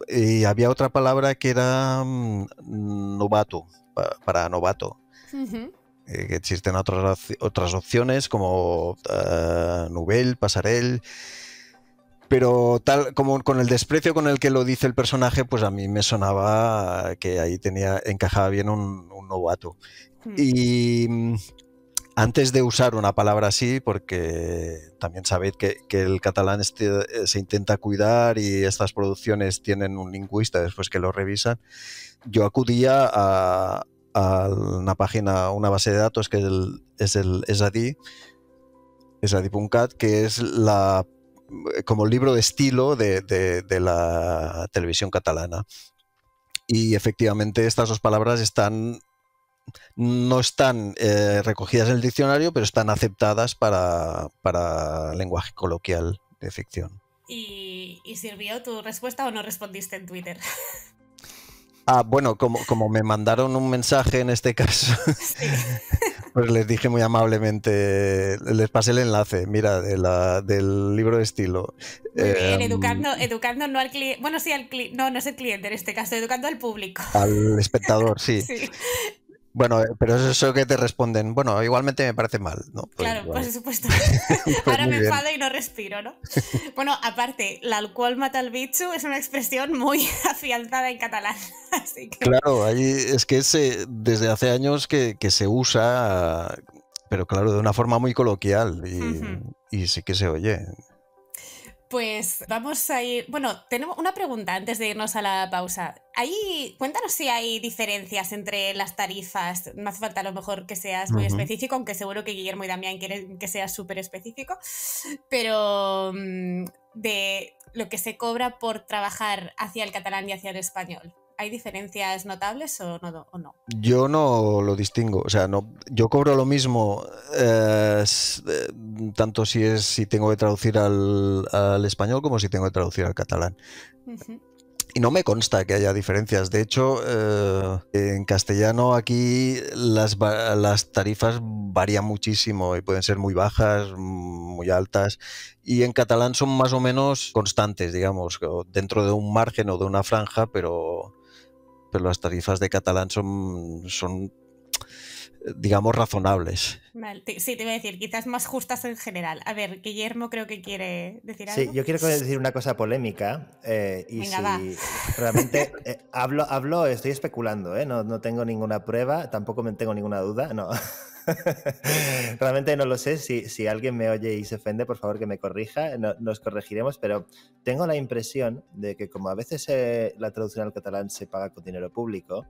Y había otra palabra que era novato, para novato. Que existen otras opciones como nouvelle, passerelle, pero tal como con el desprecio con el que lo dice el personaje, pues a mí me sonaba que ahí encajaba bien un novato. Y antes de usar una palabra así, porque también sabéis que el catalán se intenta cuidar y estas producciones tienen un lingüista después que lo revisan, yo acudía a una página, una base de datos que es el esadi.cat, que es como libro de estilo de la televisión catalana. Y efectivamente estas dos palabras no están recogidas en el diccionario, pero están aceptadas para lenguaje coloquial de ficción. ¿Y sirvió tu respuesta o no respondiste en Twitter? Bueno, como me mandaron un mensaje en este caso, sí. Pues les dije muy amablemente, les pasé el enlace, mira, del libro de estilo. Muy bien, educando no al cliente, bueno, sí al cliente, no es el cliente en este caso, educando al público. Al espectador, sí. Sí. Bueno, pero es eso que te responden. Bueno, igualmente me parece mal, ¿no? Pues, Claro, vale. por supuesto. Pues Ahora muy me bien. enfado y no respiro, ¿no? Bueno, aparte, l'alcohol mata al bicho es una expresión muy afianzada en catalán. Así que Claro, ahí es que desde hace años que se usa, pero claro, de una forma muy coloquial y sí que se oye. pues vamos a ir. Bueno, tenemos una pregunta antes de irnos a la pausa. Cuéntanos si hay diferencias entre las tarifas. No hace falta a lo mejor que seas muy Ujú. específico, aunque seguro que Guillermo y Damián quieren que seas súper específico. Pero de lo que se cobra por trabajar hacia el catalán y hacia el español. ¿Hay diferencias notables o no? Yo no lo distingo, o sea, no, yo cobro lo mismo tanto si tengo que traducir al español como si tengo que traducir al catalán. Ujú. Y no me consta que haya diferencias. De hecho, en castellano aquí las tarifas varían muchísimo y pueden ser muy bajas, muy altas. Y en catalán son más o menos constantes, digamos, dentro de un margen o de una franja, pero las tarifas de catalán son digamos, razonables. Vale, sí, te iba a decir, quizás más justas en general. A ver, Guillermo creo que quiere decir Sí, algo. yo quiero decir una cosa polémica y Venga, va. si realmente estoy especulando, no tengo ninguna prueba, tampoco tengo ninguna duda, no. Realmente no lo sé, si alguien me oye y se ofende, por favor que me corrija, nos corregiremos, pero tengo la impresión de que como a veces la traducción al catalán se paga con dinero público,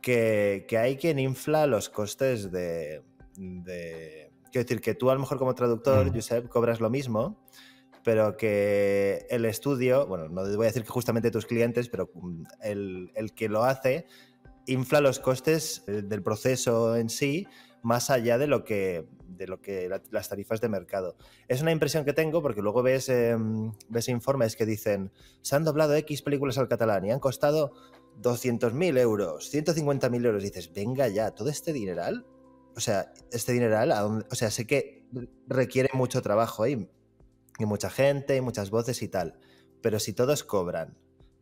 que hay quien infla los costes de... Quiero decir que tú a lo mejor como traductor, Josep, cobras lo mismo, pero que el estudio, bueno, no voy a decir que justamente tus clientes, pero el que lo hace infla los costes del proceso en sí más allá de lo que las tarifas de mercado. Es una impresión que tengo porque luego ves informes que dicen se han doblado X películas al catalán y han costado 200.000 euros, 150.000 euros. Y dices, venga ya, todo este dineral, o sea, sé que requiere mucho trabajo y mucha gente y muchas voces y tal, pero si todos cobran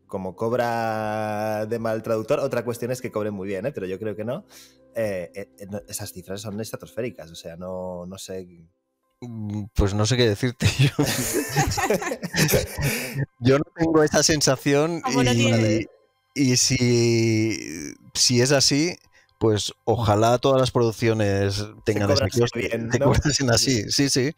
como cobra de mal traductor, otra cuestión es que cobren muy bien, pero yo creo que no. Esas cifras son estratosféricas, o sea, no sé. Pues no sé qué decirte. Yo no tengo esa sensación ¿Cómo lo tienes? y si es así, pues ojalá todas las producciones tengan ese coste, bien, te ¿no? cobrasen así, sí, Sí,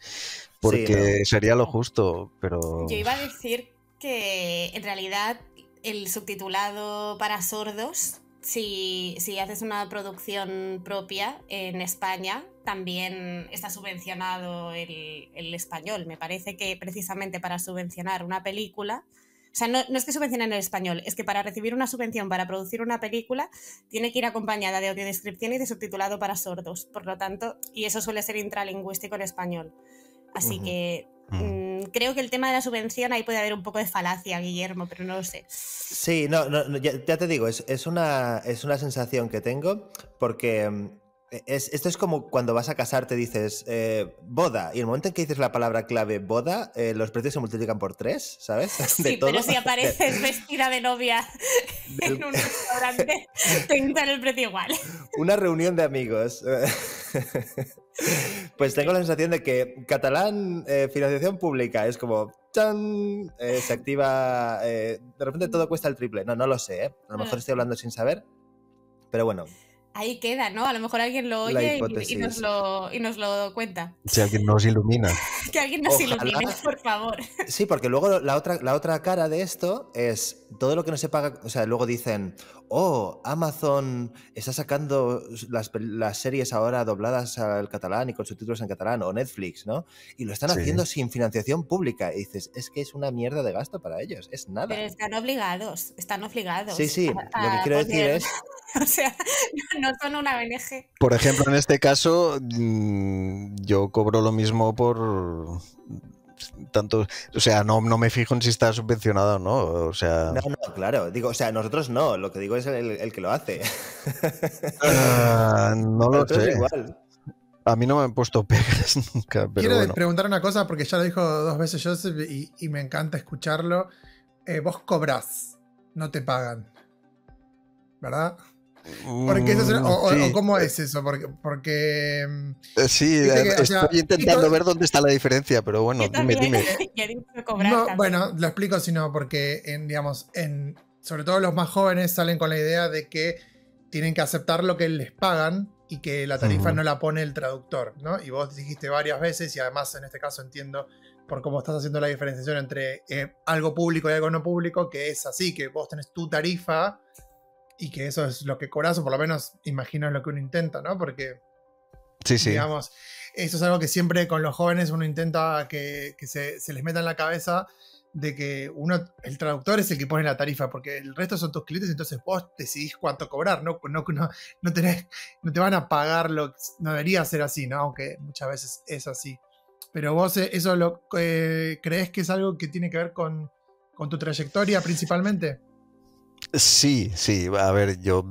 porque no. sería lo justo, pero... Yo iba a decir que en realidad el subtitulado para sordos, si haces una producción propia en España, también está subvencionado el español. Me parece que precisamente para subvencionar una película, o sea, no es que subvencionen el español, es que para recibir una subvención para producir una película tiene que ir acompañada de audiodescripción y de subtitulado para sordos. Por lo tanto, y eso suele ser intralingüístico en español. Así que creo que el tema de la subvención ahí puede haber un poco de falacia, Guillermo, pero no lo sé. Sí, no, ya te digo, es una sensación que tengo porque esto es como cuando vas a casarte, dices boda, y el momento en que dices la palabra clave boda, los precios se multiplican por 3, ¿sabes? Sí, pero si apareces vestida de novia en un restaurante, te quitan el precio igual. Una reunión de amigos. Pues tengo la sensación de que catalán, financiación pública, es como ¡chan! Se activa, de repente todo cuesta el triple. No lo sé, ¿eh? A lo mejor estoy hablando sin saber, pero bueno. Ahí queda, ¿no? A lo mejor alguien lo oye y nos lo cuenta. Si alguien nos ilumina. Que alguien nos Ojalá. ilumine, por favor. Sí, porque luego la otra cara de esto es todo lo que no se paga. O sea, luego dicen, oh, Amazon está sacando las series ahora dobladas al catalán y con subtítulos en catalán, o Netflix, ¿no? Y lo están haciendo sin financiación pública. Y dices, es que es una mierda de gasto para ellos, es nada. Pero están obligados. Sí, lo que quiero decir es... O sea, no son una ONG. Por ejemplo, en este caso, yo cobro lo mismo por tanto, o sea, no me fijo en si está subvencionado o no, o sea... No, claro, digo, o sea, nosotros no, lo que digo es el que lo hace. No lo sé. Igual. A mí no me han puesto pegas nunca, pero Quiero bueno. preguntar una cosa porque ya lo dijo 2 veces Joseph y me encanta escucharlo. Vos cobrás, no te pagan, ¿verdad? Porque eso Sí. o ¿cómo es eso? Porque Sí, viste que, o estoy sea, intentando esto- ver dónde está la diferencia, pero bueno, Yo dime, también. dime. Yo digo que cobrar no, también. bueno, lo explico si no, porque digamos, sobre todo los más jóvenes salen con la idea de que tienen que aceptar lo que les pagan y que la tarifa Ujú. no la pone el traductor, ¿no? Y vos dijiste varias veces, y además en este caso entiendo por cómo estás haciendo la diferenciación entre algo público y algo no público, que es así, que vos tenés tu tarifa y que eso es lo que cobras, o por lo menos imagino es lo que uno intenta, ¿no? Porque, Sí, sí. digamos, eso es algo que siempre con los jóvenes uno intenta que se les meta en la cabeza de que el traductor es el que pone la tarifa, porque el resto son tus clientes, entonces vos decidís cuánto cobrar, no te van a pagar no debería ser así, ¿no? Aunque muchas veces es así. Pero vos eso crees que es algo que tiene que ver con tu trayectoria principalmente. Sí, sí, a ver, yo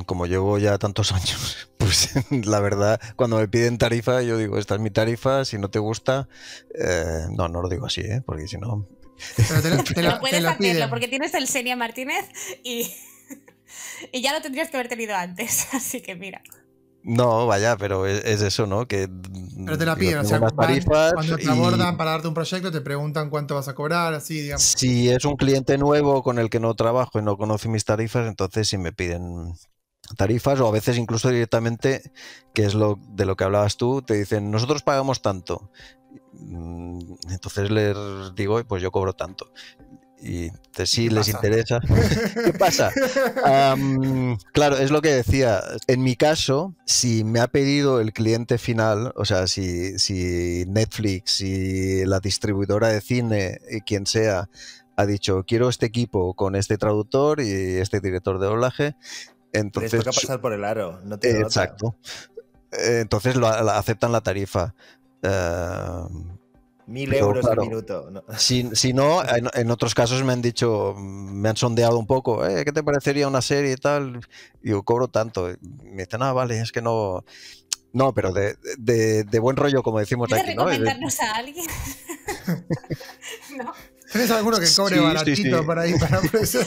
como llevo ya tantos años, pues la verdad, cuando me piden tarifa, yo digo, esta es mi tarifa, si no te gusta, no lo digo así, porque si no... Pero Pero te puedes la hacerlo piden. porque tienes el Senia Martínez y ya lo tendrías que haber tenido antes. Así que mira. No, vaya, pero es eso, ¿no? Que Pero te la yo piden, o tengo sea, unas tarifas cuando te y abordan para darte un proyecto, te preguntan cuánto vas a cobrar, así, digamos. si es un cliente nuevo con el que no trabajo y no conoce mis tarifas, entonces sí me piden tarifas, o a veces incluso directamente, que es de lo que hablabas tú, te dicen, nosotros pagamos tanto. Entonces les digo, pues yo cobro tanto. Y si ¿Qué les pasa? interesa. ¿Qué pasa? Claro, es lo que decía. En mi caso, si me ha pedido el cliente final, o sea, si Netflix, si la distribuidora de cine, quien sea, ha dicho, quiero este equipo con este traductor y este director de doblaje, Les entonces... toca pasar por el aro, no tiene nota. Exacto. Entonces aceptan la tarifa. 1.000 Pero, euros claro, el minuto. No. Si no, en otros casos me han dicho, me han sondeado un poco, ¿qué te parecería una serie y tal? Y yo cobro tanto. Y me dicen, vale, es que no... No, pero de buen rollo, como decimos ¿Puedes aquí, ¿no? recomendarnos a alguien? No. ¿Tenés alguno que cobre Sí, baratito sí. por ahí para ofrecer?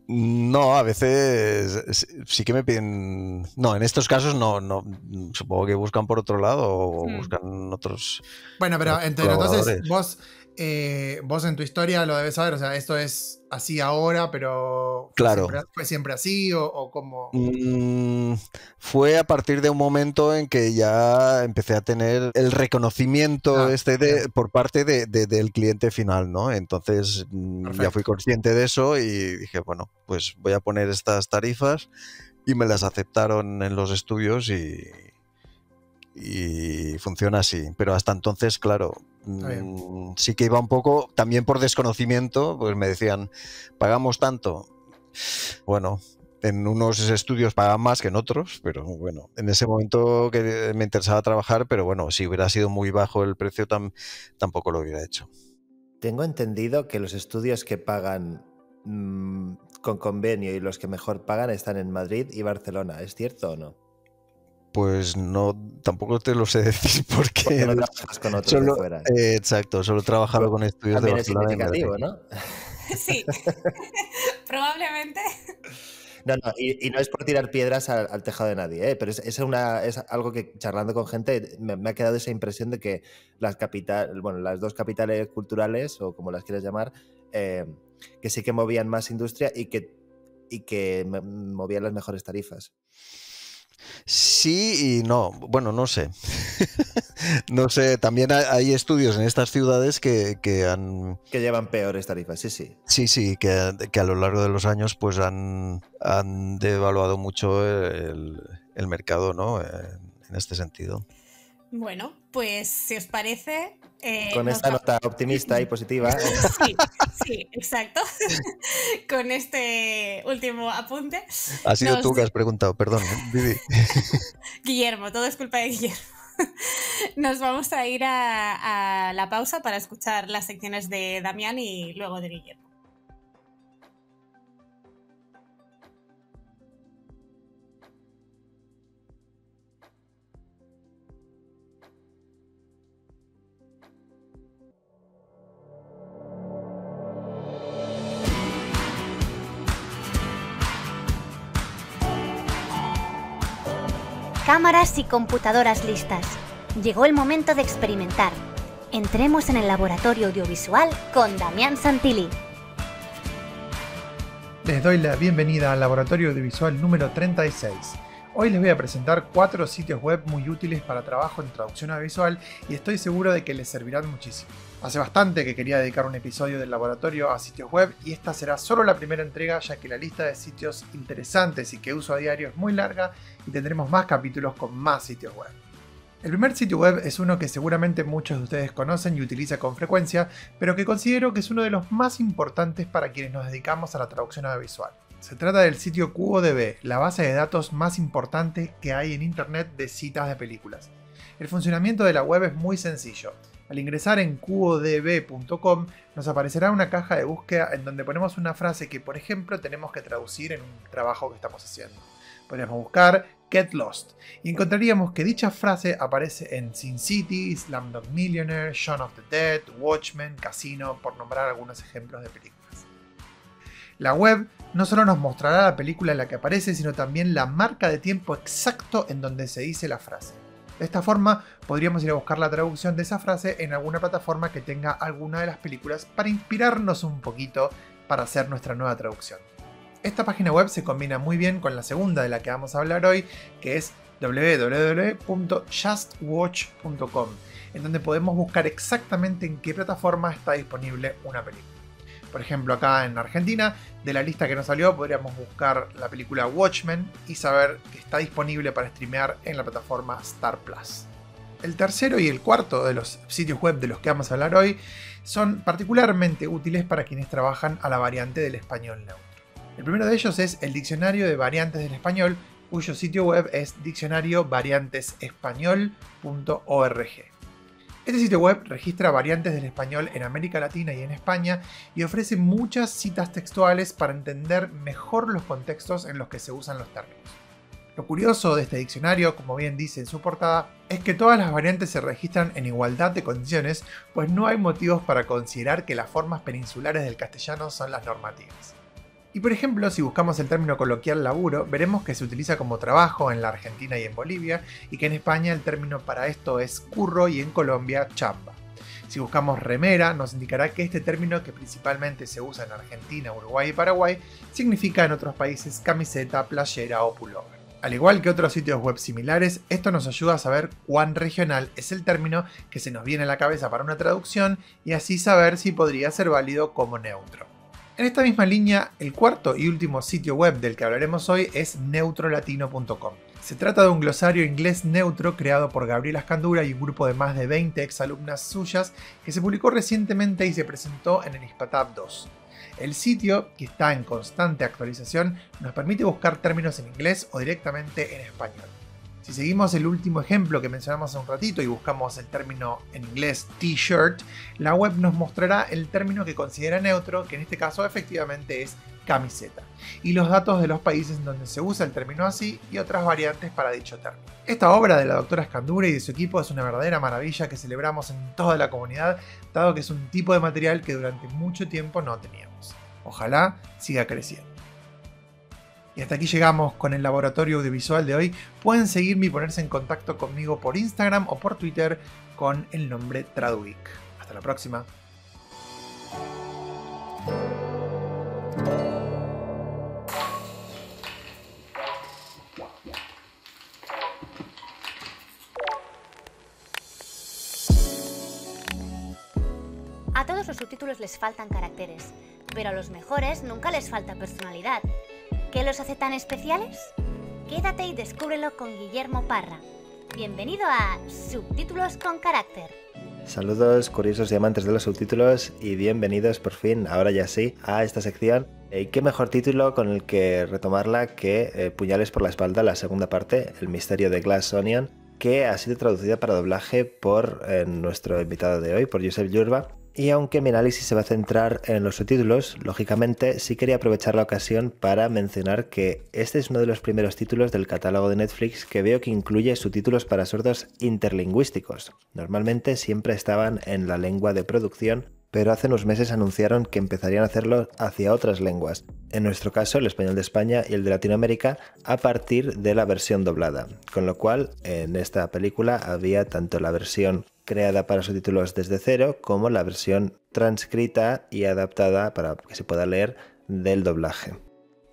No, a veces sí que me piden... No, en estos casos no. Supongo que buscan por otro lado o buscan otros Bueno, pero entonces colaboradores. vos en tu historia lo debes saber, o sea, esto es así ahora, pero Claro. ¿fue siempre así o cómo? Fue a partir de un momento en que ya empecé a tener el reconocimiento por parte del cliente final, ¿no? Entonces ya fui consciente de eso y dije, bueno, pues voy a poner estas tarifas, y me las aceptaron en los estudios y funciona así. Pero hasta entonces, claro, sí que iba un poco, también por desconocimiento, pues me decían, pagamos tanto. Bueno, en unos estudios pagan más que en otros, pero bueno, en ese momento que me interesaba trabajar, pero bueno, si hubiera sido muy bajo el precio tampoco lo hubiera hecho. Tengo entendido que los estudios que pagan con convenio y los que mejor pagan están en Madrid y Barcelona, ¿es cierto o no? Pues no, tampoco te lo sé decir porque no trabajas con otros de fuera. Exacto, solo he trabajado con estudios de Barcelona. También es significativo, ¿no? Sí, probablemente. No, y no es por tirar piedras al tejado de nadie, pero es algo que, charlando con gente, me ha quedado esa impresión de que las dos capitales culturales, o como las quieras llamar, que sí que movían más industria y que movían las mejores tarifas. Sí y no, bueno, no sé. No sé, también hay estudios en estas ciudades que llevan peores tarifas, sí. Sí, que a lo largo de los años pues han devaluado mucho el mercado, ¿no? En este sentido. Bueno, pues si os parece... con esta nota optimista y positiva. Sí, exacto. Con este último apunte. Has sido tú que has preguntado, perdón, Vivi. Guillermo, todo es culpa de Guillermo. Nos vamos a ir a la pausa para escuchar las secciones de Damián y luego de Guillermo. Cámaras y computadoras listas. Llegó el momento de experimentar. Entremos en el laboratorio audiovisual con Damián Santilli. Les doy la bienvenida al laboratorio audiovisual número 36. Hoy les voy a presentar 4 sitios web muy útiles para trabajo en traducción audiovisual y estoy seguro de que les servirán muchísimo. Hace bastante que quería dedicar un episodio del laboratorio a sitios web y esta será solo la primera entrega, ya que la lista de sitios interesantes y que uso a diario es muy larga y tendremos más capítulos con más sitios web. El primer sitio web es uno que seguramente muchos de ustedes conocen y utilizan con frecuencia, pero que considero que es uno de los más importantes para quienes nos dedicamos a la traducción audiovisual. Se trata del sitio QODB, la base de datos más importante que hay en internet de citas de películas. El funcionamiento de la web es muy sencillo. Al ingresar en qodb.com nos aparecerá una caja de búsqueda en donde ponemos una frase que, por ejemplo, tenemos que traducir en un trabajo que estamos haciendo. Podríamos buscar Get Lost y encontraríamos que dicha frase aparece en Sin City, Slumdog Millionaire, Shaun of the Dead, Watchmen, Casino, por nombrar algunos ejemplos de películas. La web no solo nos mostrará la película en la que aparece, sino también la marca de tiempo exacto en donde se dice la frase. De esta forma, podríamos ir a buscar la traducción de esa frase en alguna plataforma que tenga alguna de las películas para inspirarnos un poquito para hacer nuestra nueva traducción. Esta página web se combina muy bien con la segunda de la que vamos a hablar hoy, que es www.justwatch.com, en donde podemos buscar exactamente en qué plataforma está disponible una película. Por ejemplo, acá en Argentina, de la lista que nos salió, podríamos buscar la película Watchmen y saber que está disponible para streamear en la plataforma Star Plus. El tercero y el cuarto de los sitios web de los que vamos a hablar hoy son particularmente útiles para quienes trabajan a la variante del español neutro. El primero de ellos es el Diccionario de Variantes del Español, cuyo sitio web es diccionariovariantesespañol.org. Este sitio web registra variantes del español en América Latina y en España y ofrece muchas citas textuales para entender mejor los contextos en los que se usan los términos. Lo curioso de este diccionario, como bien dice en su portada, es que todas las variantes se registran en igualdad de condiciones, pues no hay motivos para considerar que las formas peninsulares del castellano son las normativas. Y por ejemplo, si buscamos el término coloquial laburo, veremos que se utiliza como trabajo en la Argentina y en Bolivia, y que en España el término para esto es curro y en Colombia chamba. Si buscamos remera, nos indicará que este término, que principalmente se usa en Argentina, Uruguay y Paraguay, significa en otros países camiseta, playera o pullover. Al igual que otros sitios web similares, esto nos ayuda a saber cuán regional es el término que se nos viene a la cabeza para una traducción y así saber si podría ser válido como neutro. En esta misma línea, el cuarto y último sitio web del que hablaremos hoy es neutrolatino.com. Se trata de un glosario inglés neutro creado por Gabriela Escandura y un grupo de más de 20 exalumnas suyas que se publicó recientemente y se presentó en el ISPATAP 2. El sitio, que está en constante actualización, nos permite buscar términos en inglés o directamente en español. Si seguimos el último ejemplo que mencionamos hace un ratito y buscamos el término en inglés t-shirt, la web nos mostrará el término que considera neutro, que en este caso efectivamente es camiseta, y los datos de los países en donde se usa el término así y otras variantes para dicho término. Esta obra de la doctora Escandura y de su equipo es una verdadera maravilla que celebramos en toda la comunidad, dado que es un tipo de material que durante mucho tiempo no teníamos. Ojalá siga creciendo. Y hasta aquí llegamos con el laboratorio audiovisual de hoy. Pueden seguirme y ponerse en contacto conmigo por Instagram o por Twitter con el nombre Traduic. Hasta la próxima. A todos los subtítulos les faltan caracteres, pero a los mejores nunca les falta personalidad. ¿Qué los hace tan especiales? Quédate y descúbrelo con Guillermo Parra. Bienvenido a Subtítulos con Carácter. Saludos curiosos y amantes de los subtítulos y bienvenidos por fin, ahora ya sí, a esta sección. Y qué mejor título con el que retomarla que Puñales por la espalda, la segunda parte, El misterio de Glass Onion, que ha sido traducida para doblaje por nuestro invitado de hoy, por Josep Llurba. Y aunque mi análisis se va a centrar en los subtítulos, lógicamente sí quería aprovechar la ocasión para mencionar que este es uno de los primeros títulos del catálogo de Netflix que veo que incluye subtítulos para sordos interlingüísticos. Normalmente siempre estaban en la lengua de producción, pero hace unos meses anunciaron que empezarían a hacerlo hacia otras lenguas, en nuestro caso el español de España y el de Latinoamérica, a partir de la versión doblada, con lo cual en esta película había tanto la versión creada para subtítulos desde cero como la versión transcrita y adaptada para que se pueda leer del doblaje.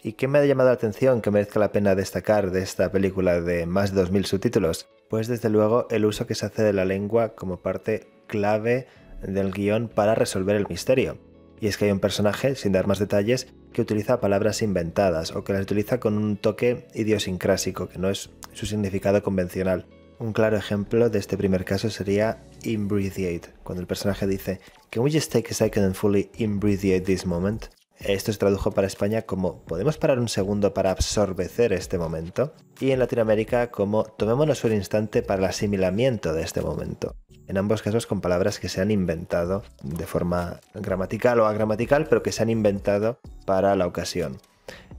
¿Y qué me ha llamado la atención que merezca la pena destacar de esta película de más de 2000 subtítulos? Pues desde luego el uso que se hace de la lengua como parte clave del guión para resolver el misterio. Y es que hay un personaje, sin dar más detalles, que utiliza palabras inventadas o que las utiliza con un toque idiosincrásico, que no es su significado convencional. Un claro ejemplo de este primer caso sería imbreathiate, cuando el personaje dice "Can we just take a second and fully imbreathiate this moment?". Esto se tradujo para España como "¿Podemos parar un segundo para absorbecer este momento?". Y en Latinoamérica como "Tomémonos un instante para el asimilamiento de este momento". En ambos casos con palabras que se han inventado de forma gramatical o agramatical, pero que se han inventado para la ocasión.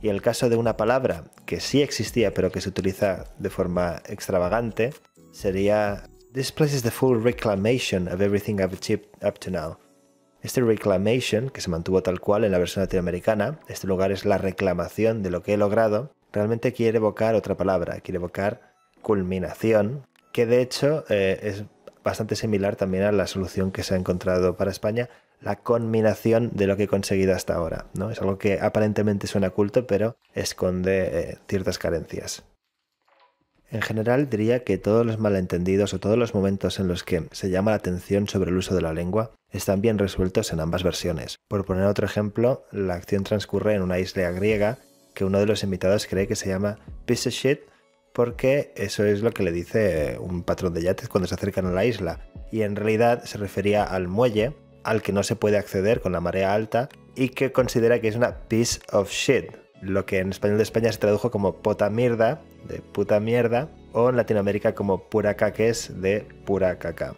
Y el caso de una palabra que sí existía pero que se utiliza de forma extravagante sería "This place is the full reclamation of everything I've achieved up to now". Este reclamation, que se mantuvo tal cual en la versión latinoamericana, este lugar es la reclamación de lo que he logrado, realmente quiere evocar otra palabra, quiere evocar culminación, que de hecho es bastante similar también a la solución que se ha encontrado para España, la conminación de lo que he conseguido hasta ahora, ¿no? Es algo que aparentemente suena culto, pero esconde ciertas carencias. En general diría que todos los malentendidos o todos los momentos en los que se llama la atención sobre el uso de la lengua están bien resueltos en ambas versiones. Por poner otro ejemplo, la acción transcurre en una isla griega que uno de los invitados cree que se llama piece of shit porque eso es lo que le dice un patrón de yates cuando se acercan a la isla, y en realidad se refería al muelle al que no se puede acceder con la marea alta y que considera que es una piece of shit, lo que en español de España se tradujo como pota mierda, de puta mierda, o en Latinoamérica como pura caques, de pura caca.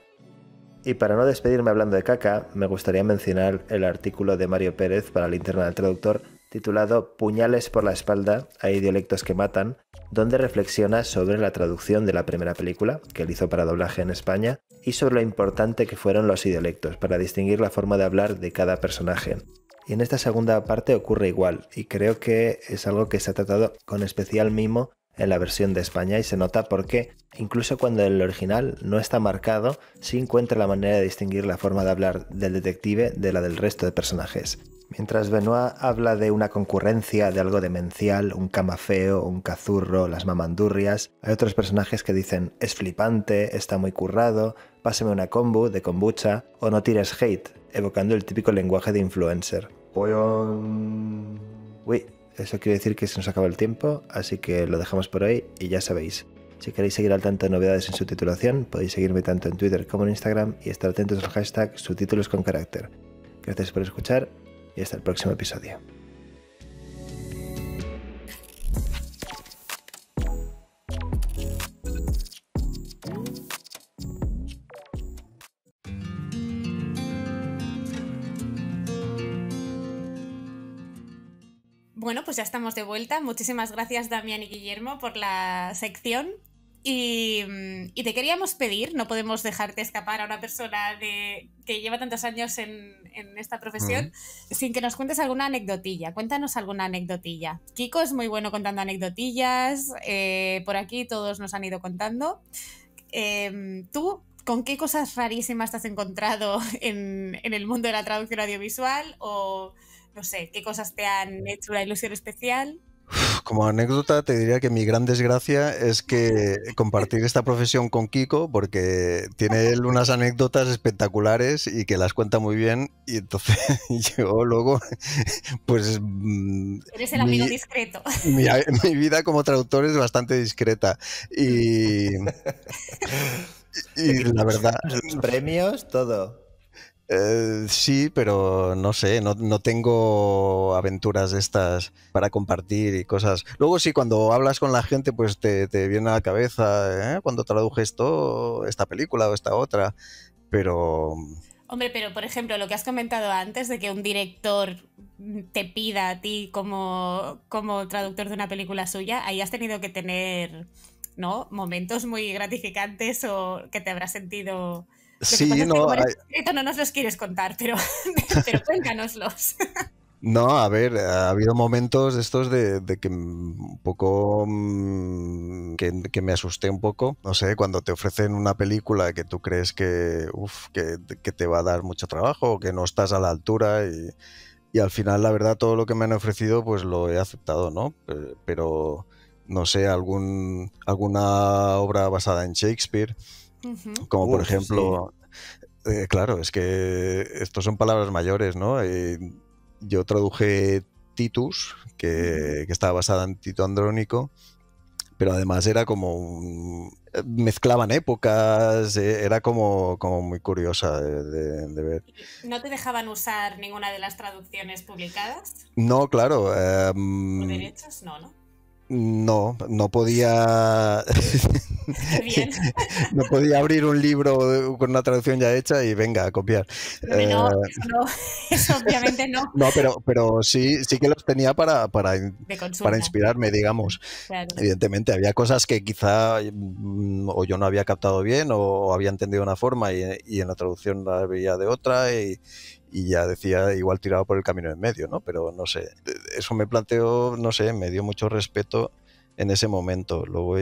Y para no despedirme hablando de caca, me gustaría mencionar el artículo de Mario Pérez para Linterna del Traductor titulado "Puñales por la espalda, hay dialectos que matan", donde reflexiona sobre la traducción de la primera película, que él hizo para doblaje en España, y sobre lo importante que fueron los dialectos para distinguir la forma de hablar de cada personaje. Y en esta segunda parte ocurre igual, y creo que es algo que se ha tratado con especial mimo en la versión de España, y se nota porque incluso cuando el original no está marcado, sí encuentra la manera de distinguir la forma de hablar del detective de la del resto de personajes. Mientras Benoit habla de una concurrencia, de algo demencial, un camafeo, un cazurro, las mamandurrias, hay otros personajes que dicen "es flipante, está muy currado, pásame una kombu de kombucha" o "no tires hate", evocando el típico lenguaje de influencer. Pollón. Uy, eso quiere decir que se nos acaba el tiempo, así que lo dejamos por hoy y ya sabéis. Si queréis seguir al tanto de novedades en subtitulación, podéis seguirme tanto en Twitter como en Instagram y estar atentos al hashtag subtítulos con carácter. Gracias por escuchar y hasta el próximo episodio. Bueno, pues ya estamos de vuelta. Muchísimas gracias, Damián y Guillermo, por la sección. Y te queríamos pedir, no podemos dejarte escapar a una persona que lleva tantos años en esta profesión sin que nos cuentes alguna anecdotilla. Cuéntanos alguna anecdotilla. Kiko es muy bueno contando anecdotillas, por aquí todos nos han ido contando. ¿Tú con qué cosas rarísimas te has encontrado en el mundo de la traducción audiovisual? O no sé, ¿qué cosas te han hecho una ilusión especial? Como anécdota te diría que mi gran desgracia es que compartir esta profesión con Kiko, porque tiene él unas anécdotas espectaculares y que las cuenta muy bien, y entonces yo luego pues eres el amigo discreto. Mi vida como traductor es bastante discreta y la verdad, premios, todo. Sí, pero no sé, no tengo aventuras de estas para compartir y cosas. Luego sí, cuando hablas con la gente, pues te viene a la cabeza, cuando traduje esta película o esta otra, pero... Hombre, pero por ejemplo, lo que has comentado antes de que un director te pida a ti como traductor de una película suya, ahí has tenido que tener, ¿no?, momentos muy gratificantes o que te habrás sentido Sí, Lo que pasa es que no, como eres escrito no nos los quieres contar, pero cuéntanoslos. no, a ver, ha habido momentos estos de que un poco que me asusté un poco. No sé, cuando te ofrecen una película que tú crees que te va a dar mucho trabajo o que no estás a la altura y al final, la verdad, todo lo que me han ofrecido, pues lo he aceptado, ¿no? Pero no sé, alguna obra basada en Shakespeare, como por ejemplo, claro, es que estos son palabras mayores, ¿no? Yo traduje Titus, que estaba basada en Tito Andrónico, pero además era como mezclaban épocas, era como muy curiosa de ver. ¿No te dejaban usar ninguna de las traducciones publicadas? No, claro. ¿Por derechos? No, ¿no? No podía. Qué bien. No podía abrir un libro con una traducción ya hecha y venga a copiar. No, eso obviamente no. No, pero sí que los tenía para De consulta. inspirarme, digamos. Claro. Evidentemente, había cosas que quizá o yo no había captado bien o había entendido de una forma y en la traducción la veía de otra y ya decía igual tirado por el camino en medio, ¿no? Pero no sé, eso me planteó, no sé, me dio mucho respeto en ese momento. Luego,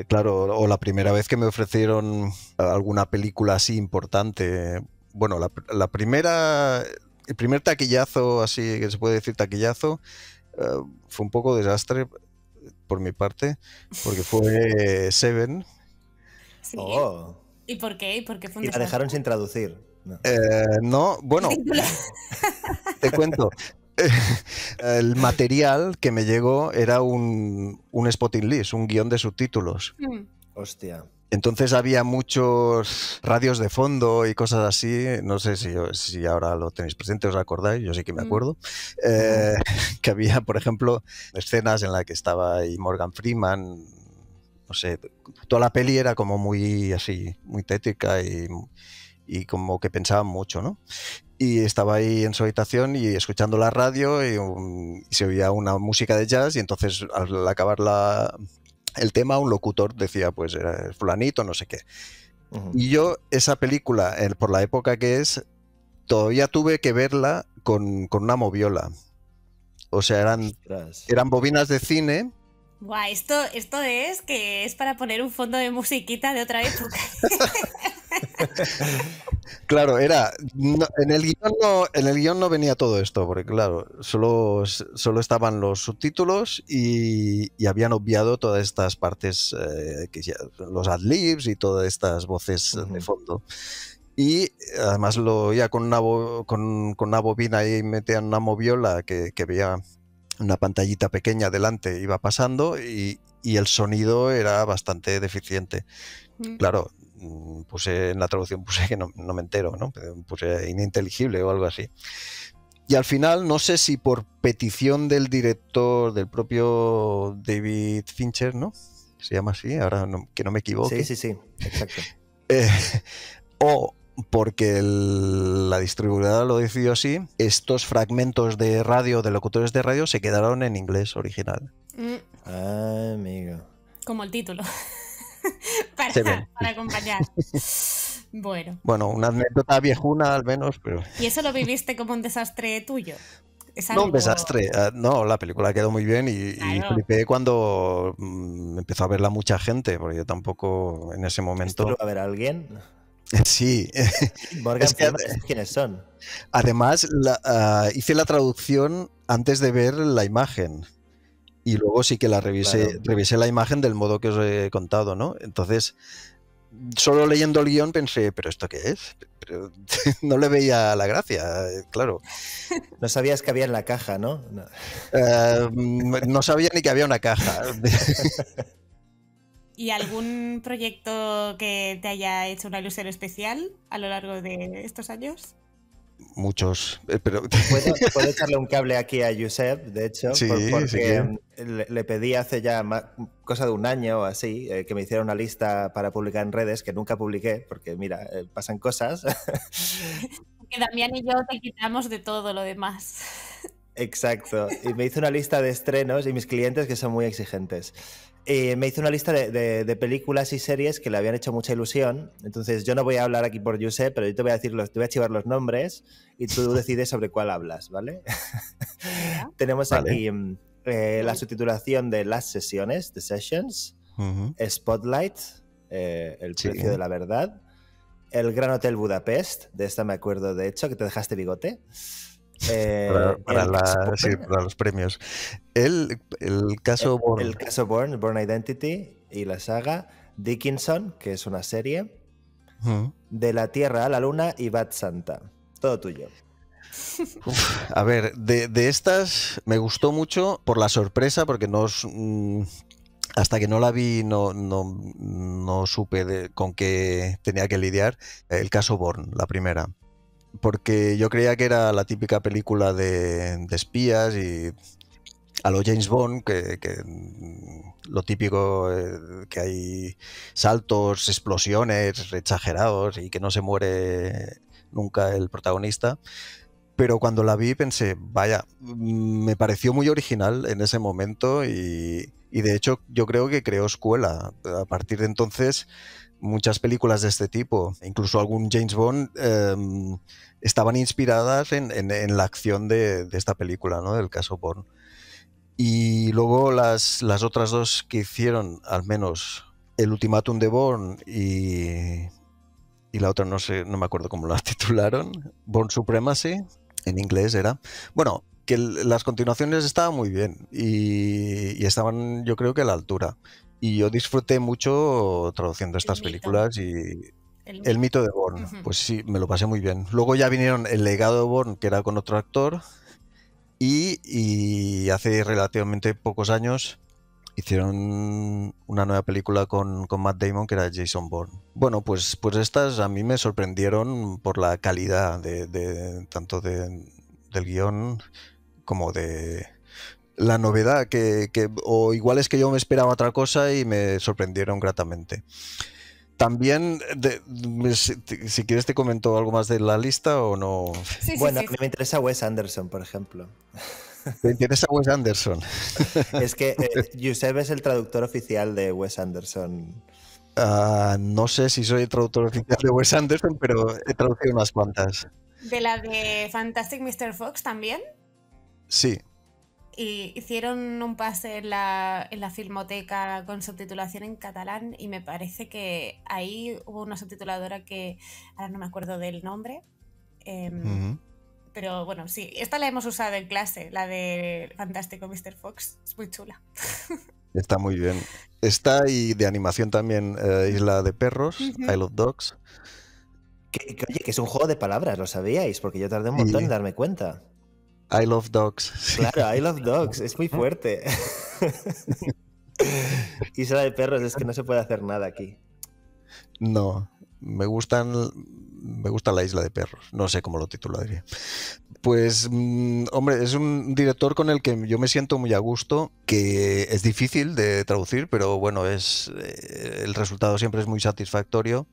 claro, o la primera vez que me ofrecieron alguna película así importante, bueno, el primer taquillazo, así que se puede decir taquillazo, fue un poco desastre por mi parte, porque fue Seven. Sí. Oh. ¿Y por qué? ¿Y por qué fue un Y la desastre? dejaron sin traducir. No. No, bueno, te cuento. El material que me llegó era un spotting list, un guión de subtítulos. Hostia. Entonces había muchos radios de fondo y cosas así. No sé si ahora lo tenéis presente, os acordáis, yo sí que me acuerdo. Que había, por ejemplo, escenas en las que estaba ahí Morgan Freeman. No sé, toda la peli era como muy así, muy tétrica y como que pensaban mucho, ¿no? Y estaba ahí en su habitación y escuchando la radio y se oía una música de jazz y entonces al acabar el tema un locutor decía pues fulanito, no sé qué. Y yo esa película, por la época que es, todavía tuve que verla con una moviola. O sea, eran bobinas de cine. Buah, esto es que es para poner un fondo de musiquita de otra época. Claro, en el guión no venía todo esto, porque claro, solo estaban los subtítulos y habían obviado todas estas partes, los ad-libs y todas estas voces de fondo. Y además lo oía con una bobina y metían una moviola que veía una pantallita pequeña delante, iba pasando y el sonido era bastante deficiente. Claro, en la traducción puse que no me entero, ¿no? Puse ininteligible o algo así. Y al final, no sé si por petición del director, del propio David Fincher, ¿no? Se llama así, ahora que no me equivoque. Sí, exacto. O porque la distribuidora lo decidió así, estos fragmentos de radio, de locutores de radio, se quedaron en inglés original. Ah, amigo. Como el título. para acompañar. Bueno, una anécdota viejuna al menos, pero... ¿Y eso lo viviste como un desastre tuyo? No, un desastre. No, la película quedó muy bien y flipé cuando empezó a verla mucha gente, porque yo tampoco en ese momento... ¿Esto lo va a ver alguien? Sí. Morgan Freeman, ¿quiénes son? Además, hice la traducción antes de ver la imagen. Y luego sí que la revisé la imagen del modo que os he contado, ¿no? Entonces, solo leyendo el guión pensé, ¿pero esto qué es? Pero no le veía la gracia, claro. No sabías que había en la caja, ¿no? No sabía ni que había una caja. ¿Y algún proyecto que te haya hecho una ilusión especial a lo largo de estos años? Muchos, pero... ¿Puedo echarle un cable aquí a Josep, de hecho? Sí, porque le pedí hace ya cosa de un año o así que me hiciera una lista para publicar en redes, que nunca publiqué, porque mira, pasan cosas. Que Damián y yo te quitamos de todo lo demás. Exacto. Y me hizo una lista de estrenos y mis clientes que son muy exigentes. Me hizo una lista de películas y series que le habían hecho mucha ilusión. Entonces yo no voy a hablar aquí por Josep, pero yo te voy a decir te voy a chivar los nombres y tú decides sobre cuál hablas, ¿vale? Tenemos aquí la subtitulación de Las Sesiones, The Sessions, Spotlight, El precio de la verdad, El Gran Hotel Budapest, de esta me acuerdo de hecho, que te dejaste bigote. Para los premios. El caso Bourne. El caso Bourne, Bourne Identity y la saga Dickinson, que es una serie, De la Tierra a la Luna y Bad Santa. Todo tuyo. A ver, de estas me gustó mucho por la sorpresa, porque hasta que no la vi no supe con qué tenía que lidiar. El caso Bourne, la primera. Porque yo creía que era la típica película de espías y a lo James Bond, que lo típico, que hay saltos, explosiones exagerados y que no se muere nunca el protagonista. Pero cuando la vi pensé, vaya, me pareció muy original en ese momento y de hecho yo creo que creó escuela. A partir de entonces muchas películas de este tipo, incluso algún James Bond, estaban inspiradas en la acción de esta película, ¿no? Del caso Bourne. Y luego las otras dos que hicieron, al menos El Ultimátum de Bourne y la otra no me acuerdo cómo la titularon, Bourne Supremacy, en inglés era. Bueno, que las continuaciones estaban muy bien y estaban, yo creo que a la altura. Y yo disfruté mucho traduciendo estas películas y El mito de Bourne, pues sí, me lo pasé muy bien. Luego ya vinieron El legado de Bourne, que era con otro actor, y hace relativamente pocos años hicieron una nueva película con Matt Damon, que era Jason Bourne. Bueno, pues estas a mí me sorprendieron por la calidad tanto del guión como de la novedad, o igual es que yo me esperaba otra cosa y me sorprendieron gratamente. También, si quieres te comento algo más de la lista o no. Sí, bueno, sí. A mí me interesa Wes Anderson, por ejemplo. ¿Te interesa Wes Anderson? Es que Josep es el traductor oficial de Wes Anderson. No sé si soy el traductor oficial de Wes Anderson, pero he traducido unas cuantas. ¿De la de Fantastic Mr. Fox también? Sí. Y hicieron un pase en la Filmoteca con subtitulación en catalán y me parece que ahí hubo una subtituladora que ahora no me acuerdo del nombre, pero bueno, sí, esta la hemos usado en clase, la de Fantástico Mr. Fox, es muy chula. Está muy bien. Esta y de animación también, Isla de Perros, Isle of Dogs. Oye, que es un juego de palabras, ¿lo sabíais? Porque yo tardé un montón en darme cuenta. I Love Dogs. Claro, I Love Dogs, es muy fuerte. Isla de Perros, es que no se puede hacer nada aquí. No, me gusta la Isla de Perros, no sé cómo lo titularía. Pues, hombre, es un director con el que yo me siento muy a gusto, que es difícil de traducir, pero bueno, el resultado siempre es muy satisfactorio.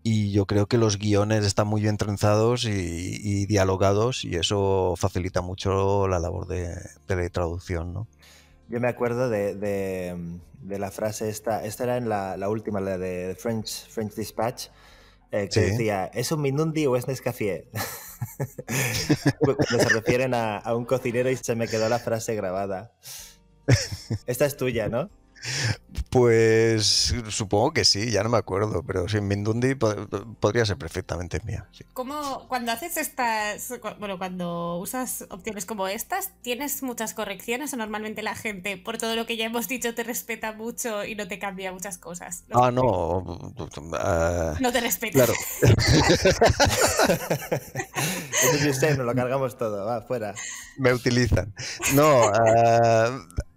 Y yo creo que los guiones están muy bien trenzados y dialogados, y eso facilita mucho la labor de traducción, ¿no? Yo me acuerdo de la frase esta era en la última, la de French Dispatch, que decía, ¿es un Minundi o es Nescafé? Cuando se refieren a un cocinero y se me quedó la frase grabada. Esta es tuya, ¿no? Pues supongo que sí, ya no me acuerdo, pero sin Mindundi podría ser perfectamente mía. Sí. ¿Cómo, cuando haces cuando usas opciones como estas, tienes muchas correcciones o normalmente la gente, por todo lo que ya hemos dicho, te respeta mucho y no te cambia muchas cosas? No. No te respeta. Claro. Eso sí, nos lo cargamos todo, va, fuera. Me utilizan. No,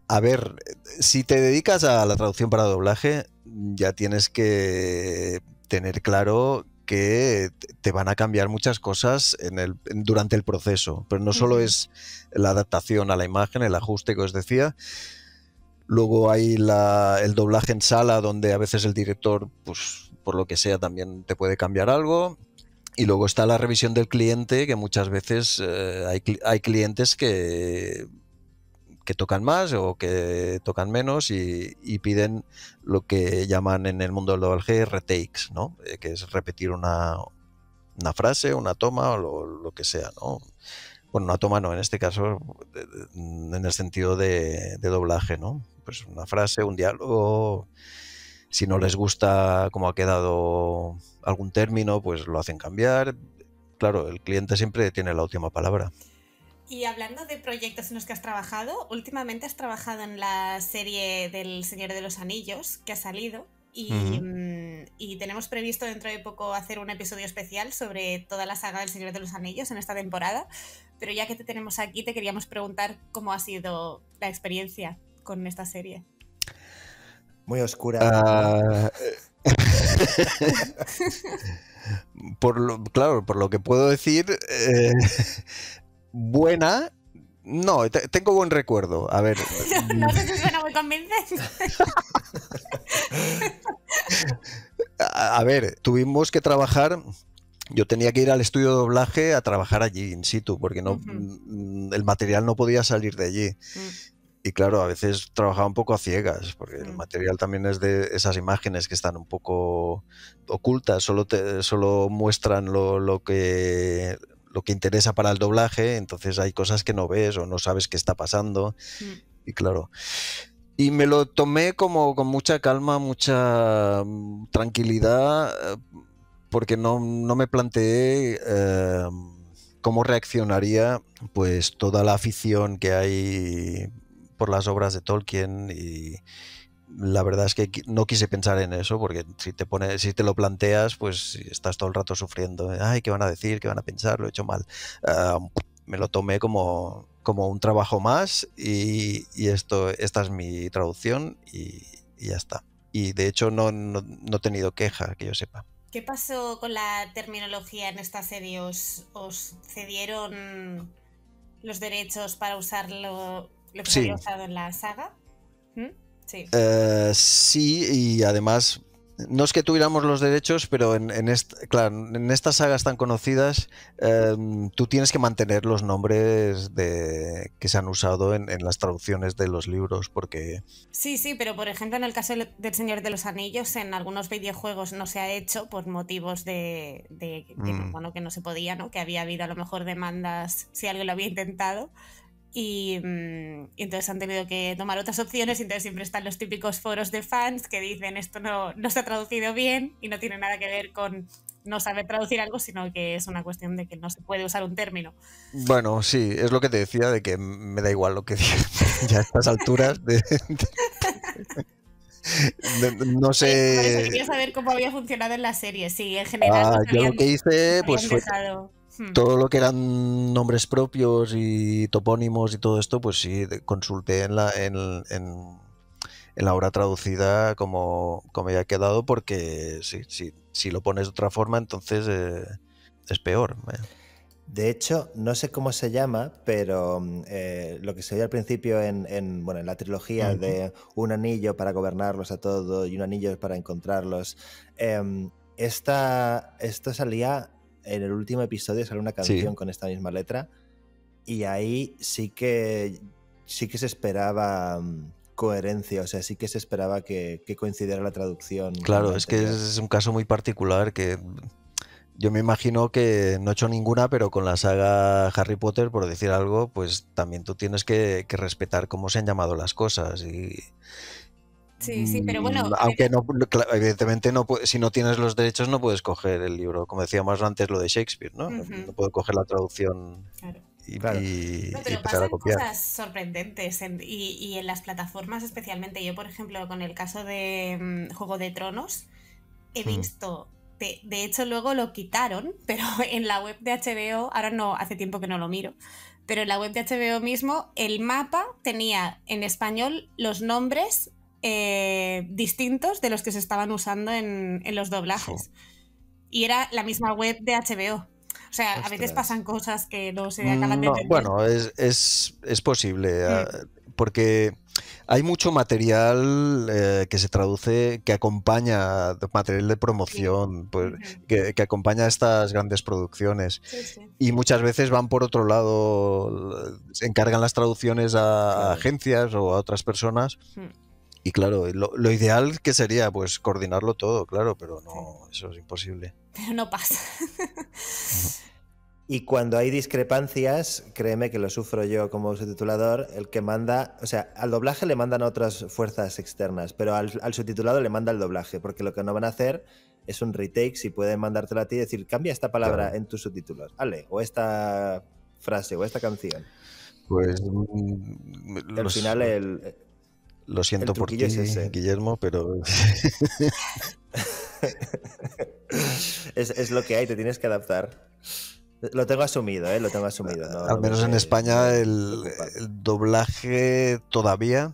a ver, si te dedicas a la traducción para doblaje, ya tienes que tener claro que te van a cambiar muchas cosas durante el proceso, pero no solo es la adaptación a la imagen, el ajuste que os decía. Luego hay el doblaje en sala, donde a veces el director, pues por lo que sea, también te puede cambiar algo. Y luego está la revisión del cliente, que muchas veces hay clientes que tocan más o que tocan menos y piden lo que llaman en el mundo del doblaje retakes, ¿no? Que es repetir una frase, una toma o lo que sea, ¿no? Bueno, una toma no, en este caso en el sentido de doblaje, ¿no? Pues una frase, un diálogo. Si no les gusta cómo ha quedado algún término, pues lo hacen cambiar. Claro, el cliente siempre tiene la última palabra. Y hablando de proyectos en los que has trabajado, últimamente has trabajado en la serie del Señor de los Anillos, que ha salido, y tenemos previsto dentro de poco hacer un episodio especial sobre toda la saga del Señor de los Anillos en esta temporada, pero ya que te tenemos aquí, te queríamos preguntar cómo ha sido la experiencia con esta serie. Muy oscura. Claro, por lo que puedo decir, buena. No, tengo buen recuerdo. A ver. No sé si suena muy convincente. A ver, tuvimos que trabajar. Yo tenía que ir al estudio de doblaje a trabajar allí, in situ, porque no, el material no podía salir de allí. Y claro, a veces trabajaba un poco a ciegas, porque el material también es de esas imágenes que están un poco ocultas, solo muestran lo que interesa para el doblaje, entonces hay cosas que no ves o no sabes qué está pasando. Y claro, y me lo tomé como con mucha calma, mucha tranquilidad, porque no me planteé cómo reaccionaría pues toda la afición que hay por las obras de Tolkien, y la verdad es que no quise pensar en eso, porque si te lo planteas, pues estás todo el rato sufriendo. Ay, ¿qué van a decir? ¿Qué van a pensar? Lo he hecho mal. Me lo tomé como un trabajo más y esta es mi traducción y ya está. Y de hecho no he tenido queja, que yo sepa. ¿Qué pasó con la terminología en esta serie? ¿Os cedieron los derechos para usarlo? ¿Lo que se había usado en la saga? Sí. Sí, y además no es que tuviéramos los derechos, pero en estas sagas tan conocidas tú tienes que mantener los nombres que se han usado en las traducciones de los libros, porque... Sí, pero por ejemplo en el caso del Señor de los Anillos, en algunos videojuegos no se ha hecho por motivos de que no se podía, ¿no? Que había habido a lo mejor demandas si alguien lo había intentado. Y entonces han tenido que tomar otras opciones, y entonces siempre están los típicos foros de fans que dicen esto no se ha traducido bien, y no tiene nada que ver con no saber traducir algo, sino que es una cuestión de que no se puede usar un término. Bueno, sí, es lo que te decía, de que me da igual lo que diga ya a estas alturas no sé. Por eso quería saber cómo había funcionado en la serie. Sí, en general yo lo que hice pues fue todo lo que eran nombres propios y topónimos y todo esto, pues sí, consulté en la obra traducida como había quedado, porque si lo pones de otra forma, entonces es peor. De hecho, no sé cómo se llama, pero lo que se oye al principio en la trilogía de un anillo para gobernarlos a todos y un anillo para encontrarlos, esto salía en el último episodio, sale una canción con esta misma letra, y ahí sí que se esperaba coherencia, o sea, sí que se esperaba que coincidiera la traducción. Claro, es que es un caso muy particular, que yo me imagino que no he hecho ninguna, pero con la saga Harry Potter, por decir algo, pues también tú tienes que respetar cómo se han llamado las cosas. Sí, pero bueno... Aunque evidentemente si no tienes los derechos no puedes coger el libro, como decíamos antes lo de Shakespeare, ¿no? No puedo coger la traducción y empezar a copiar. Pasan cosas sorprendentes y en las plataformas especialmente. Yo, por ejemplo, con el caso de Juego de Tronos, he visto... De hecho, luego lo quitaron, pero en la web de HBO, ahora no, hace tiempo que no lo miro, pero en la web de HBO mismo, el mapa tenía en español los nombres distintos de los que se estaban usando en los doblajes. Y era la misma web de HBO. O sea, a veces pasan cosas que no se acaban de entender. Bueno, es posible, porque hay mucho material que se traduce, que acompaña, material de promoción, pues, que acompaña a estas grandes producciones. Sí, sí. Y muchas veces van por otro lado, se encargan las traducciones a agencias o a otras personas. Y claro, lo ideal que sería pues coordinarlo todo, claro, pero no, eso es imposible. Pero no pasa. Y cuando hay discrepancias, créeme que lo sufro yo como subtitulador, el que manda, o sea, al doblaje le mandan otras fuerzas externas, pero al subtitulado le manda el doblaje, porque lo que no van a hacer es un retake, si pueden mandártelo a ti y decir, cambia esta palabra en tus subtítulos, vale, o esta frase, o esta canción. Pues al final lo siento por ti, Guillermo, pero... es lo que hay, te tienes que adaptar. Lo tengo asumido, lo tengo asumido. No, al menos en España el doblaje todavía,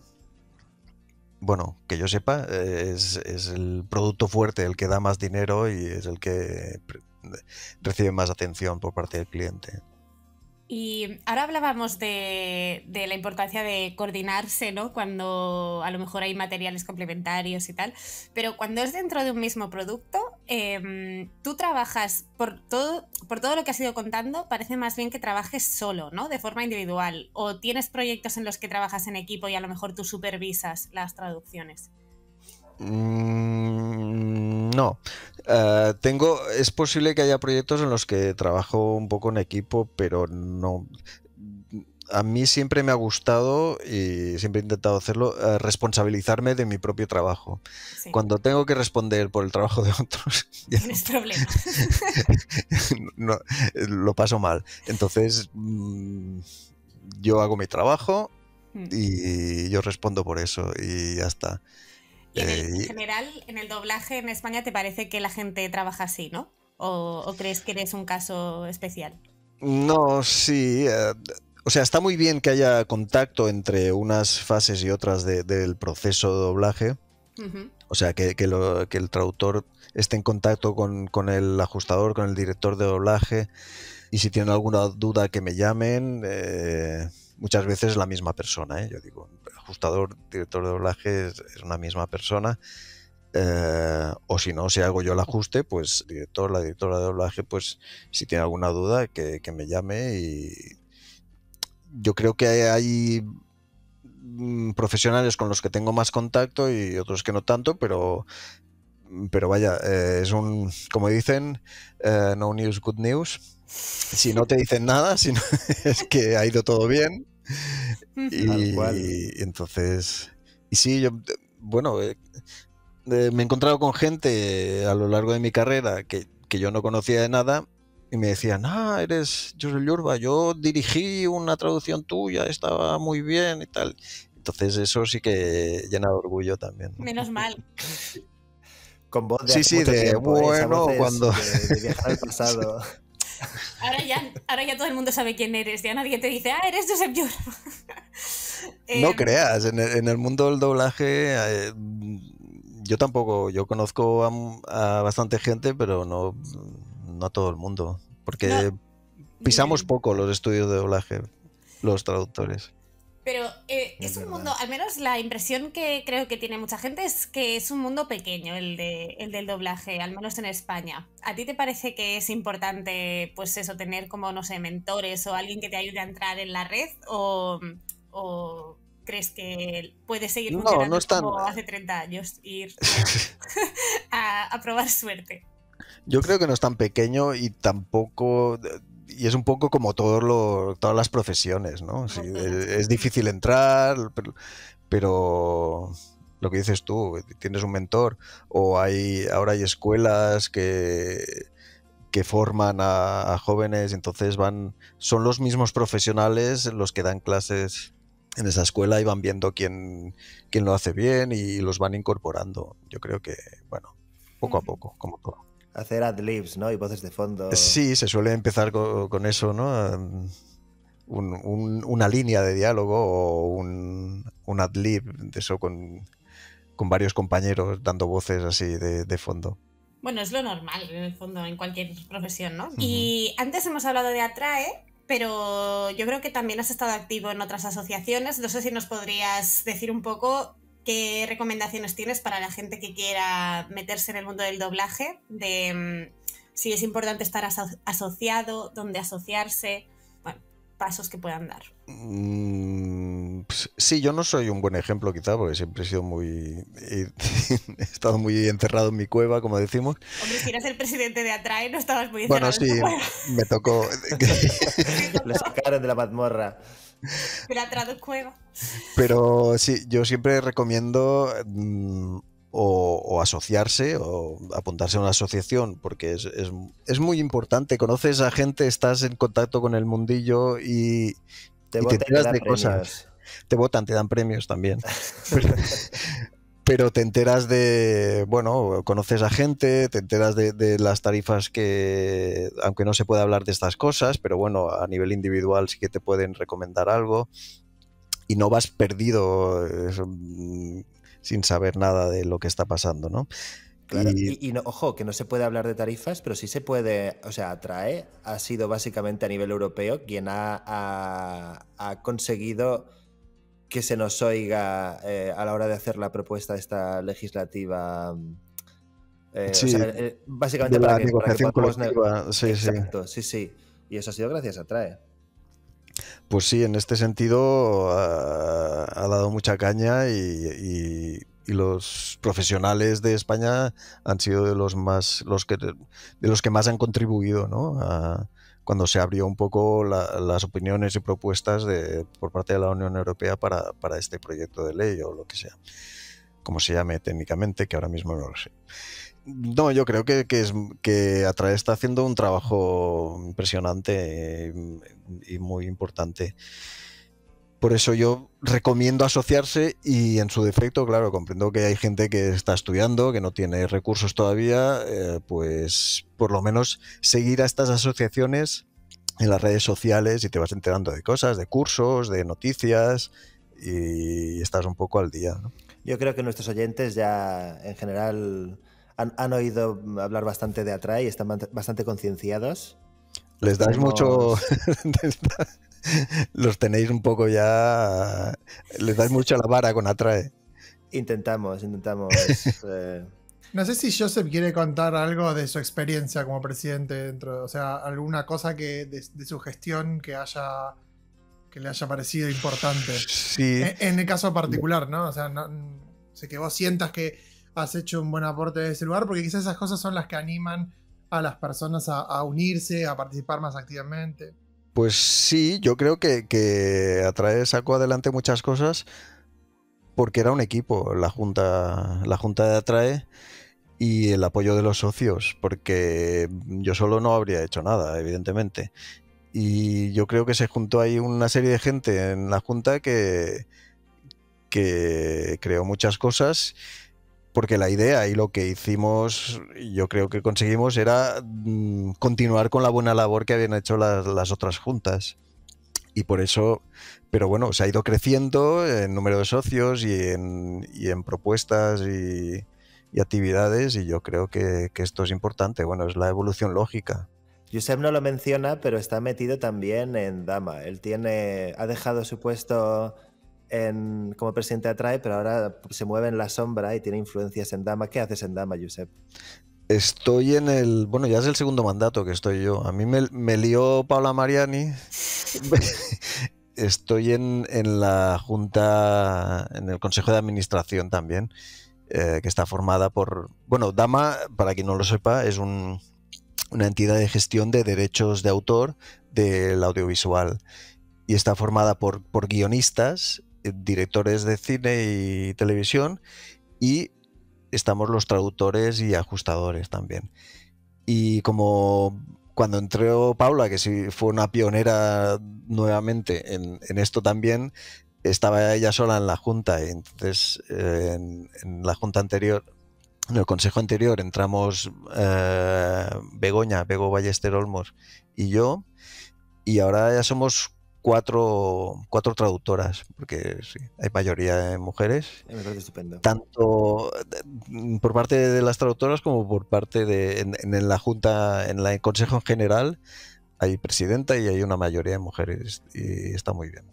bueno, que yo sepa, es el producto fuerte, el que da más dinero y es el que recibe más atención por parte del cliente. Y ahora hablábamos de la importancia de coordinarse, ¿no? Cuando a lo mejor hay materiales complementarios y tal, pero cuando es dentro de un mismo producto, tú trabajas, por todo lo que has ido contando, parece más bien que trabajes solo, ¿no? De forma individual, o tienes proyectos en los que trabajas en equipo y a lo mejor tú supervisas las traducciones. No, es posible que haya proyectos en los que trabajo un poco en equipo, pero no. A mí siempre me ha gustado y siempre he intentado hacerlo, responsabilizarme de mi propio trabajo. Sí. Cuando tengo que responder por el trabajo de otros, tienes problemas. No, lo paso mal. Entonces, yo hago mi trabajo y yo respondo por eso y ya está. Y en general, en el doblaje en España, ¿te parece que la gente trabaja así, no? ¿O crees que eres un caso especial? No, sí. O sea, está muy bien que haya contacto entre unas fases y otras del proceso de doblaje. O sea, que el traductor esté en contacto con el ajustador, con el director de doblaje. Y si tienen alguna duda, que me llamen. Muchas veces es la misma persona, ¿eh? Yo digo, ajustador, director de doblaje es una misma persona. O si no, si hago yo el ajuste, pues la directora de doblaje, pues si tiene alguna duda, que me llame. Y yo creo que hay profesionales con los que tengo más contacto y otros que no tanto, pero vaya, es como dicen, no news, good news. Si no te dicen nada, es que ha ido todo bien. Y entonces, y sí, yo, bueno, me he encontrado con gente a lo largo de mi carrera que yo no conocía de nada y me decían, eres Josep Llurba, yo dirigí una traducción tuya, estaba muy bien y tal. Entonces eso sí que llena de orgullo también, ¿no? Menos mal. Con voz de sí, de tiempo, bueno, cuando... de viajar al pasado. Ahora ya todo el mundo sabe quién eres, ya nadie te dice, eres Josep Llurba. No creas, en el mundo del doblaje yo conozco a bastante gente, pero no a todo el mundo, porque pisamos poco los estudios de doblaje, los traductores. Pero es un mundo, al menos la impresión que creo que tiene mucha gente es que es un mundo pequeño el del doblaje, al menos en España. ¿A ti te parece que es importante, pues eso, tener como, no sé, mentores o alguien que te ayude a entrar en la red? ¿O crees que puedes seguir funcionando como hace 30 años e ir a probar suerte? Yo creo que no es tan pequeño y tampoco... Y es un poco como todas las profesiones, ¿no? Sí, es difícil entrar, pero lo que dices tú, tienes un mentor, o ahora hay escuelas que forman a jóvenes, entonces son los mismos profesionales los que dan clases en esa escuela y van viendo quién lo hace bien y los van incorporando. Yo creo que, bueno, poco a poco, como todo. Hacer ad-libs, ¿no? Y voces de fondo. Sí, se suele empezar con eso, ¿no? Una línea de diálogo o un ad-lib, de eso con varios compañeros dando voces así de fondo. Bueno, es lo normal, en el fondo, en cualquier profesión, ¿no? Y antes hemos hablado de Atrae, pero yo creo que también has estado activo en otras asociaciones. No sé si nos podrías decir un poco qué recomendaciones tienes para la gente que quiera meterse en el mundo del doblaje, de si es importante estar asociado, dónde asociarse, bueno, pasos que puedan dar. Pues, sí, yo no soy un buen ejemplo quizá, porque siempre he sido he estado muy encerrado en mi cueva, como decimos. Hombre, si eras el presidente de Atrae, no estabas muy encerrado en tu cueva. Me tocó. Le sacaron de la mazmorra. De la Traducueva. Pero sí, yo siempre recomiendo o asociarse o apuntarse a una asociación, porque es muy importante. Conoces a gente, estás en contacto con el mundillo y te enteras de cosas. Te votan, te dan premios también. Pero te enteras de, bueno, conoces a gente, te enteras de las tarifas que, aunque no se puede hablar de estas cosas, pero bueno, a nivel individual sí que te pueden recomendar algo y no vas perdido sin saber nada de lo que está pasando, ¿no? Claro, y no, ojo, que no se puede hablar de tarifas, pero sí se puede, o sea, Atrae ha sido básicamente a nivel europeo quien ha conseguido que se nos oiga a la hora de hacer la propuesta esta legislativa. Sí, o sea, básicamente de la para que negociación colectiva. Exacto, sí. Y eso ha sido gracias a Atrae. Pues sí, en este sentido ha dado mucha caña y los profesionales de España han sido de los que más han contribuido, ¿no? Cuando se abrió un poco las opiniones y propuestas por parte de la Unión Europea para este proyecto de ley o lo que sea, como se llame técnicamente, que ahora mismo no lo sé. No, yo creo que Atrae está haciendo un trabajo impresionante y muy importante. Por eso yo recomiendo asociarse y en su defecto, claro, comprendo que hay gente que está estudiando, que no tiene recursos todavía, pues por lo menos seguir a estas asociaciones en las redes sociales y te vas enterando de cosas, de cursos, de noticias y estás un poco al día, ¿no? Yo creo que nuestros oyentes ya en general han oído hablar bastante de Atrae y están bastante concienciados. Les dais mucho... Los tenéis un poco ya... Les dais mucho a la vara con Atrae. Intentamos. No sé si Joseph quiere contar algo de su experiencia como presidente dentro, o sea, alguna cosa de su gestión que le haya parecido importante. Sí. En el caso particular, ¿no? O sea, sé que vos sientas que has hecho un buen aporte de ese lugar, porque quizás esas cosas son las que animan a las personas a unirse, a participar más activamente. Pues sí, yo creo que Atrae sacó adelante muchas cosas porque era un equipo, la junta de Atrae y el apoyo de los socios, porque yo solo no habría hecho nada, evidentemente. Y yo creo que se juntó ahí una serie de gente en la junta que creó muchas cosas, porque la idea y lo que hicimos, yo creo que conseguimos, era continuar con la buena labor que habían hecho las otras juntas. Y por eso, pero bueno, se ha ido creciendo en número de socios y en propuestas y actividades, y yo creo que esto es importante. Bueno, es la evolución lógica. Josep no lo menciona, pero está metido también en Dama. Él ha dejado su puesto como presidente de Atrae, pero ahora se mueve en la sombra y tiene influencias en Dama. ¿Qué haces en Dama, Josep? Estoy bueno, ya es el segundo mandato que estoy yo. A mí me lió Paula Mariani. Estoy en la Junta, en el Consejo de Administración también, que está formada por... Bueno, Dama, para quien no lo sepa, es una entidad de gestión de derechos de autor del audiovisual y está formada por guionistas, directores de cine y televisión, y estamos los traductores y ajustadores también. Y como cuando entró Paula, que sí fue una pionera nuevamente en esto también, estaba ella sola en la junta, y entonces en la junta anterior, en el consejo anterior, entramos Bego Ballester Olmos y yo, y ahora ya somos cuatro traductoras, porque sí, hay mayoría de mujeres. Me parece estupendo. Tanto por parte de las traductoras como por parte en la Junta, en el Consejo en general, hay presidenta y hay una mayoría de mujeres y está muy bien.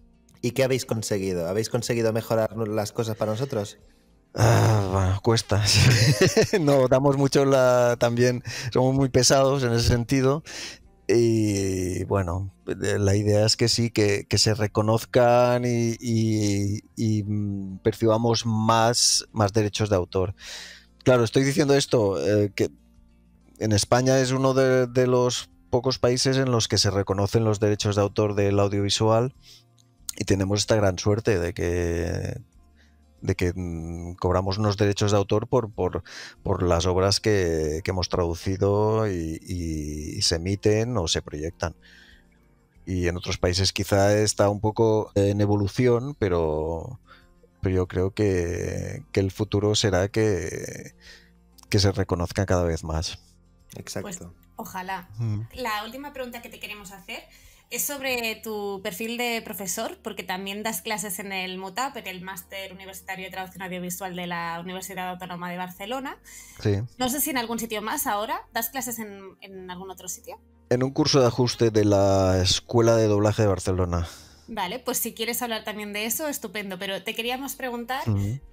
¿Y qué habéis conseguido? ¿Habéis conseguido mejorar las cosas para nosotros? Bueno, cuesta. No, damos mucho también, somos muy pesados en ese sentido. Y bueno, la idea es que sí, que se reconozcan y percibamos más derechos de autor. Claro, estoy diciendo esto, que en España es uno de los pocos países en los que se reconocen los derechos de autor del audiovisual y tenemos esta gran suerte de que cobramos unos derechos de autor por las obras que hemos traducido y se emiten o se proyectan. Y en otros países quizá está un poco en evolución, pero yo creo que el futuro será que se reconozca cada vez más. Exacto. Pues, ojalá. La última pregunta que te queremos hacer es sobre tu perfil de profesor, porque también das clases en el MUTAP, en el Máster Universitario de Traducción Audiovisual de la Universidad Autónoma de Barcelona. Sí. No sé si en algún sitio más ahora. ¿Das clases en algún otro sitio? En un curso de ajuste de la Escuela de Doblaje de Barcelona. Vale, pues si quieres hablar también de eso, estupendo. Pero te queríamos preguntar,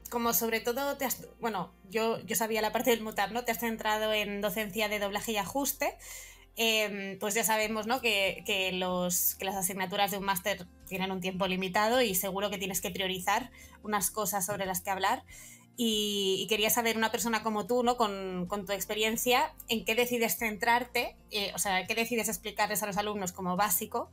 como sobre todo, yo sabía la parte del MUTAP, ¿no? Te has centrado en docencia de doblaje y ajuste. Pues ya sabemos, ¿no? que las asignaturas de un máster tienen un tiempo limitado y seguro que tienes que priorizar unas cosas sobre las que hablar. Y quería saber, una persona como tú, ¿no? con tu experiencia, ¿en qué decides centrarte? O sea, ¿qué decides explicarles a los alumnos como básico?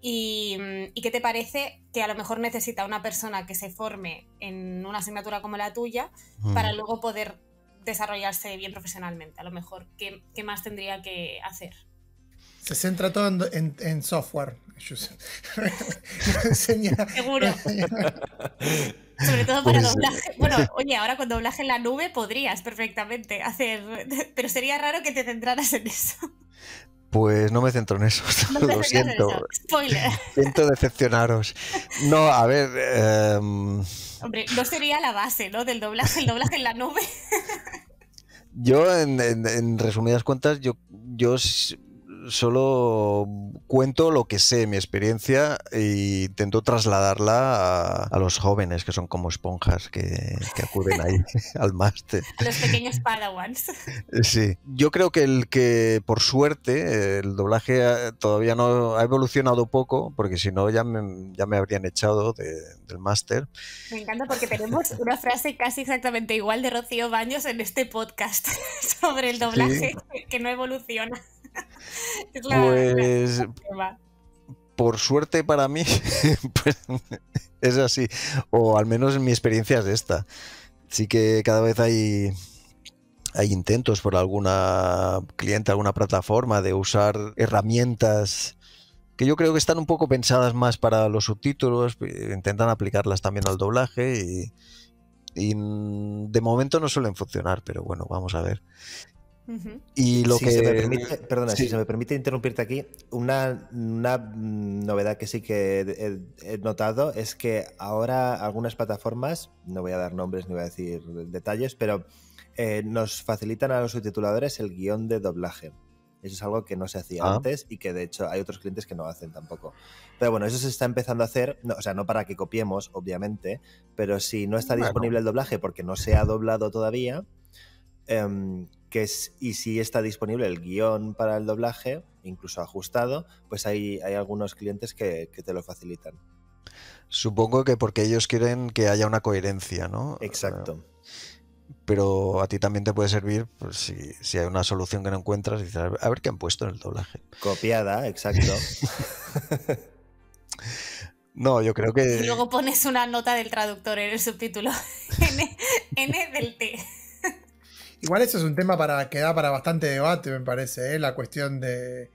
¿Y qué te parece que a lo mejor necesita una persona que se forme en una asignatura como la tuya para luego poder desarrollarse bien profesionalmente? A lo mejor, ¿qué más tendría que hacer? Se centra todo en software. Seguro. Sobre todo para doblaje. Bueno, oye, ahora con doblaje en la nube podrías perfectamente hacer, pero sería raro que te centraras en eso. Pues no me centro en eso, lo siento. Spoiler. Siento decepcionaros. No, a ver... Hombre, no sería la base, ¿no? Del doblaje, el doblaje en la nube. Yo, en resumidas cuentas, yo solo cuento lo que sé, mi experiencia, e intento trasladarla a los jóvenes, que son como esponjas que acuden ahí al máster. Los pequeños padawans. Sí. Yo creo que por suerte el doblaje todavía no ha evolucionado poco, porque si no ya me habrían echado del máster. Me encanta porque tenemos una frase casi exactamente igual de Rocío Baños en este podcast sobre el doblaje, que no evoluciona. Pues por suerte para mí pues, es así, o al menos en mi experiencia es esta. Sí que cada vez hay intentos por alguna cliente, alguna plataforma de usar herramientas que yo creo que están un poco pensadas más para los subtítulos, intentan aplicarlas también al doblaje y de momento no suelen funcionar, pero bueno, vamos a ver. Y lo que... Si se me permite interrumpirte aquí, una novedad que sí que he notado es que ahora algunas plataformas, no voy a dar nombres ni voy a decir detalles, pero nos facilitan a los subtituladores el guión de doblaje. Eso es algo que no se hacía antes y que de hecho hay otros clientes que no hacen tampoco. Pero bueno, eso se está empezando a hacer, no, o sea, no para que copiemos, obviamente, pero si no está disponible el doblaje porque no se ha doblado todavía, y si está disponible el guión para el doblaje, incluso ajustado, pues hay algunos clientes que te lo facilitan. Supongo que porque ellos quieren que haya una coherencia, ¿no? Exacto. Pero a ti también te puede servir, pues, si hay una solución que no encuentras, dices, a ver qué han puesto en el doblaje. Copiada, exacto. No, yo creo que... Y luego pones una nota del traductor en el subtítulo. N del T. Igual eso es un tema que da para bastante debate, me parece, ¿eh? La cuestión de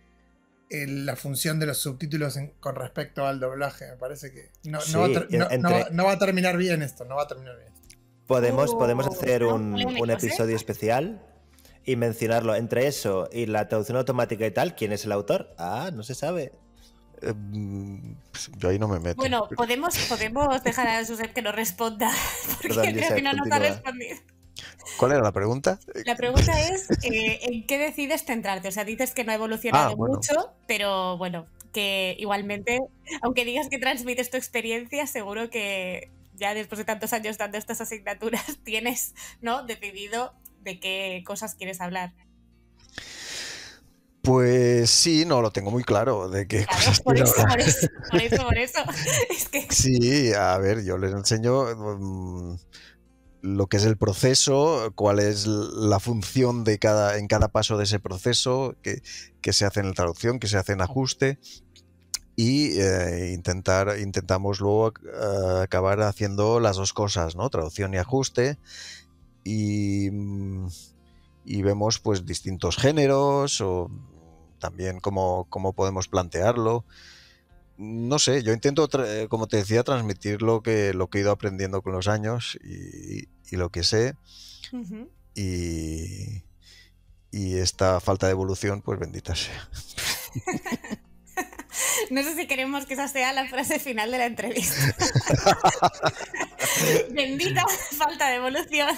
la función de los subtítulos con respecto al doblaje. Me parece que no va a terminar bien esto, no va a terminar bien. Podemos hacer un episodio especial y mencionarlo. Entre eso y la traducción automática y tal, ¿quién es el autor? No se sabe. Yo ahí no me meto. Bueno, podemos dejar a Josep que nos responda, porque Perdón, creo Josep, que no nos ha respondido. ¿Cuál era la pregunta? La pregunta es, ¿en qué decides centrarte? O sea, dices que no ha evolucionado Bueno. mucho, pero bueno, que igualmente, aunque digas que transmites tu experiencia, seguro que ya después de tantos años dando estas asignaturas tienes, ¿no?, decidido de qué cosas quieres hablar. Pues sí, no, lo tengo muy claro de qué Claro, cosas por quiero eso, hablar. por eso. Es que... Sí, a ver, yo les enseño lo que es el proceso, cuál es la función de en cada paso de ese proceso, que se hace en la traducción, que se hace en ajuste, y intentamos luego acabar haciendo las dos cosas, ¿no? Traducción y ajuste, y vemos pues distintos géneros o también cómo podemos plantearlo. No sé, yo intento, como te decía, transmitir lo que he ido aprendiendo con los años y lo que sé. Uh-huh. Y esta falta de evolución, pues bendita sea. No sé si queremos que esa sea la frase final de la entrevista. Bendita falta de evolución.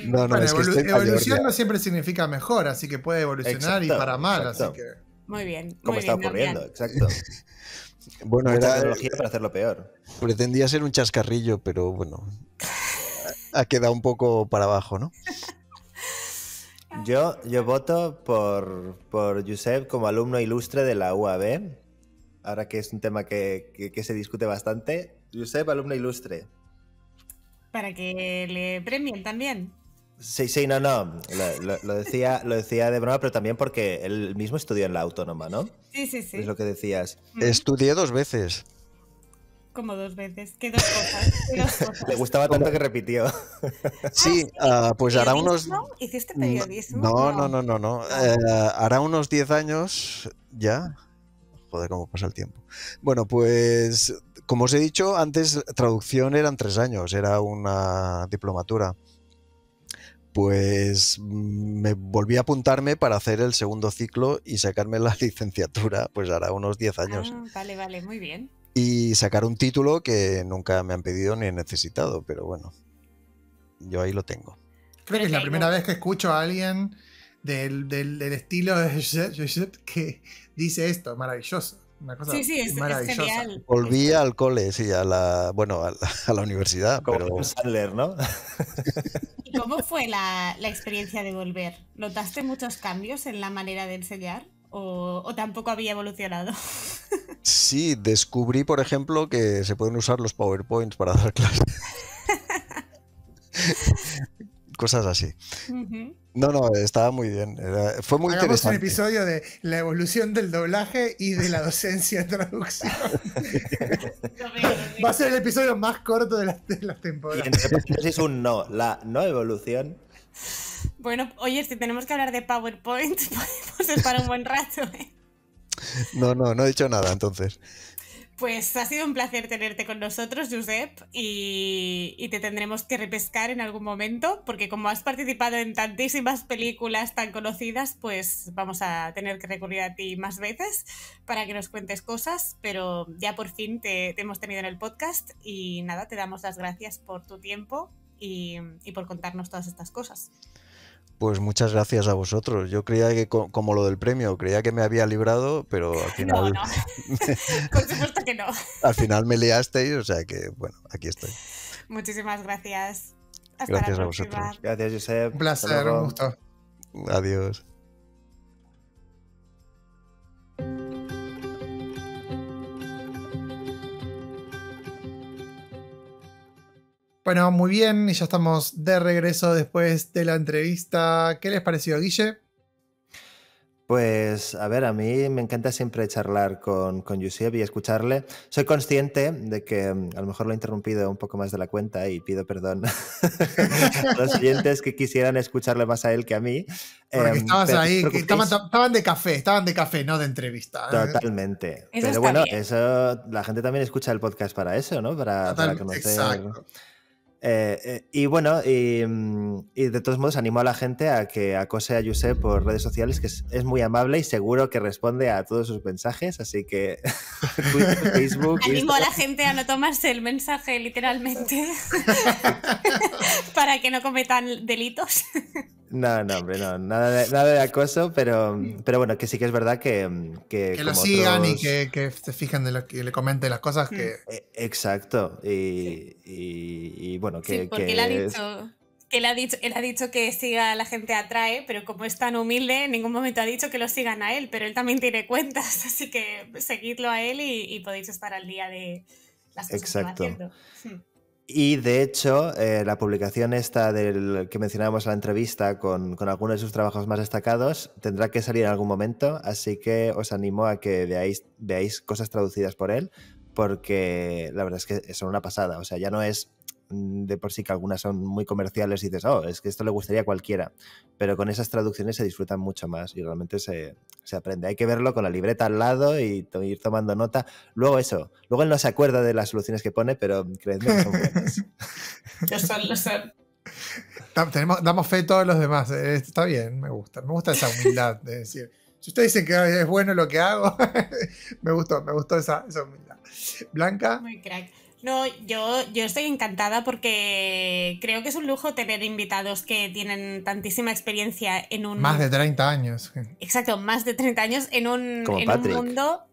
No, Bueno, es que estoy mayor evolución ya. no siempre significa mejor, así que puede evolucionar y para mal, exacto. así que... Muy bien. Como muy está bien, ocurriendo, Damián. exacto. Bueno, Mucha tecnología para hacerlo peor. Pretendía ser un chascarrillo, pero bueno, ha quedado un poco para abajo, ¿no? Yo voto por Josep como alumno ilustre de la UAB, ahora que es un tema que se discute bastante. Josep, alumno ilustre. Para que le premien también. Sí, no. Lo decía de broma, pero también porque él mismo estudió en la Autónoma, ¿no? Sí. Es lo que decías. Estudié 2 veces. Como 2 veces. ¿Qué 2 cosas? ¿Qué 2 cosas? Le gustaba tanto que repitió. Sí, pues hará unos... ¿Hiciste periodismo? No. Hará unos 10 años ya. Joder, cómo pasa el tiempo. Bueno, pues como os he dicho, antes traducción eran 3 años, era una diplomatura. Pues me volví a apuntarme para hacer el segundo ciclo y sacarme la licenciatura, pues hará unos 10 años. Vale, muy bien. Y sacar un título que nunca me han pedido ni he necesitado, pero bueno, yo ahí lo tengo. Creo que es la primera vez que escucho a alguien del estilo de Josep que dice esto, maravilloso. Una cosa es genial. Volví al cole, sí, a la universidad. Como pero... un Sandler, ¿no? ¿Y cómo fue la experiencia de volver? ¿Notaste muchos cambios en la manera de enseñar? ¿O tampoco había evolucionado? Sí, descubrí, por ejemplo, que se pueden usar los PowerPoints para dar clases. Cosas así. Uh-huh. No, estaba muy bien. Fue muy Hagamos interesante. un episodio de la evolución del doblaje y de la docencia en traducción. Va a ser el episodio más corto de las temporadas. Y entre paréntesis un no, la no evolución. Bueno, oye, si tenemos que hablar de PowerPoint, podemos estar un buen rato, ¿eh? No he dicho nada, entonces. Pues ha sido un placer tenerte con nosotros, Josep, y te tendremos que repescar en algún momento, porque como has participado en tantísimas películas tan conocidas, pues vamos a tener que recurrir a ti más veces para que nos cuentes cosas, pero ya por fin te hemos tenido en el podcast y nada, te damos las gracias por tu tiempo y por contarnos todas estas cosas. Pues muchas gracias a vosotros. Yo creía que, como lo del premio, creía que me había librado, pero al final... No. Por supuesto que no. Al final me liasteis, o sea que, bueno, aquí estoy. Muchísimas gracias. Hasta Gracias la a próxima. vosotros. Gracias, Josep. Un placer, un gusto. Adiós. Bueno, muy bien, y ya estamos de regreso después de la entrevista. ¿Qué les pareció, Guille? Pues, a ver, a mí me encanta siempre charlar con Josep y escucharle. Soy consciente de que a lo mejor lo he interrumpido un poco más de la cuenta y pido perdón a los oyentes que quisieran escucharle más a él que a mí. Porque estabas ahí, no que estaban de café, no de entrevista. Totalmente. Eso pero bueno, bien. eso la gente también escucha el podcast para eso, ¿no? Para conocer. Exacto. Y bueno, y de todos modos animo a la gente a que acose a Josep por redes sociales, que es muy amable y seguro que responde a todos sus mensajes, así que Twitter, Facebook... Animo a la gente a no tomarse el mensaje literalmente para que no cometan delitos. No, hombre, no, nada de acoso, pero bueno, que sí que es verdad que lo sigan y que se fijen de lo que le comenten las cosas que... Exacto, y bueno, que... Sí, porque él ha dicho que siga a la gente atrae, pero como es tan humilde, en ningún momento ha dicho que lo sigan a él, pero él también tiene cuentas, así que seguidlo a él y podéis estar al día de las cosas que va haciendo. Y de hecho, la publicación esta del que mencionábamos en la entrevista con algunos de sus trabajos más destacados tendrá que salir en algún momento, así que os animo a que veáis cosas traducidas por él, porque la verdad es que son una pasada. O sea, ya no es de por sí que algunas son muy comerciales y dices, es que esto le gustaría a cualquiera, pero con esas traducciones se disfrutan mucho más y realmente se aprende. Hay que verlo con la libreta al lado y ir tomando nota. Luego él no se acuerda de las soluciones que pone, pero creedme que son buenas. Lo son. Damos fe a todos los demás. Está bien, me gusta esa humildad de decir, si ustedes dicen que es bueno lo que hago, me gustó esa humildad. Blanca. Muy crack. No, yo estoy encantada porque creo que es un lujo tener invitados que tienen tantísima experiencia en un... Más de 30 años. Exacto, más de 30 años en un mundo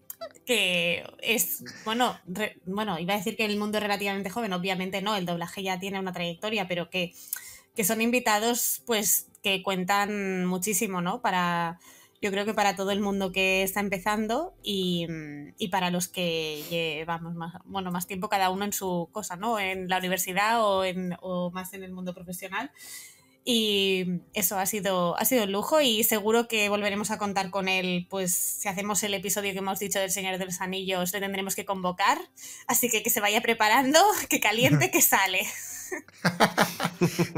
que es, bueno, iba a decir que el mundo es relativamente joven, obviamente no, el doblaje ya tiene una trayectoria, pero que son invitados pues que cuentan muchísimo, ¿no? Yo creo que para todo el mundo que está empezando y para los que llevamos más tiempo cada uno en su cosa, ¿no? En la universidad o más en el mundo profesional. Y eso ha sido un lujo y seguro que volveremos a contar con él, pues si hacemos el episodio que hemos dicho del Señor de los Anillos, le tendremos que convocar. Así que se vaya preparando, que caliente, que sale.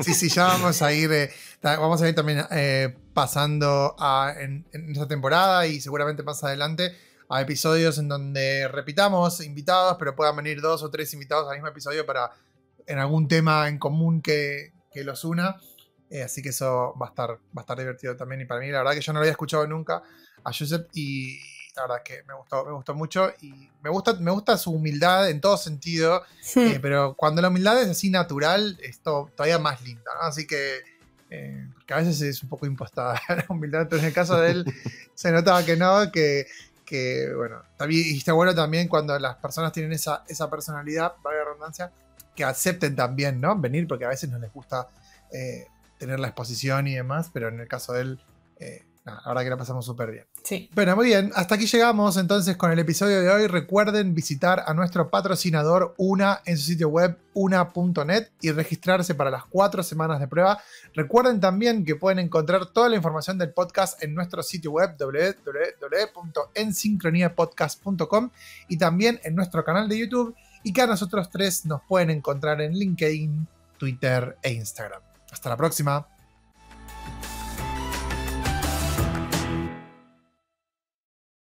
Sí, ya vamos a ir también pasando en esta temporada y seguramente más adelante a episodios en donde repitamos invitados, pero puedan venir 2 o 3 invitados al mismo episodio en algún tema en común que los una. Así que eso va a estar divertido también. Y para mí, la verdad que yo no lo había escuchado nunca a Josep y la verdad que me gustó mucho. Y me gusta su humildad en todo sentido. Sí. Pero cuando la humildad es así natural, es todavía más linda, ¿no? Así que, porque a veces es un poco impostada la humildad. Pero en el caso de él, se notaba que no, que bueno, y está bueno también cuando las personas tienen esa personalidad, valga la redundancia, que acepten también, ¿no? Venir, porque a veces no les gusta tener la exposición y demás, pero en el caso de él, la verdad que la pasamos súper bien. Sí. Bueno, muy bien, hasta aquí llegamos entonces con el episodio de hoy. Recuerden visitar a nuestro patrocinador UNA en su sitio web una.net y registrarse para las 4 semanas de prueba. Recuerden también que pueden encontrar toda la información del podcast en nuestro sitio web www.ensincroniapodcast.com y también en nuestro canal de YouTube, y que a nosotros 3 nos pueden encontrar en LinkedIn, Twitter e Instagram. Hasta la próxima.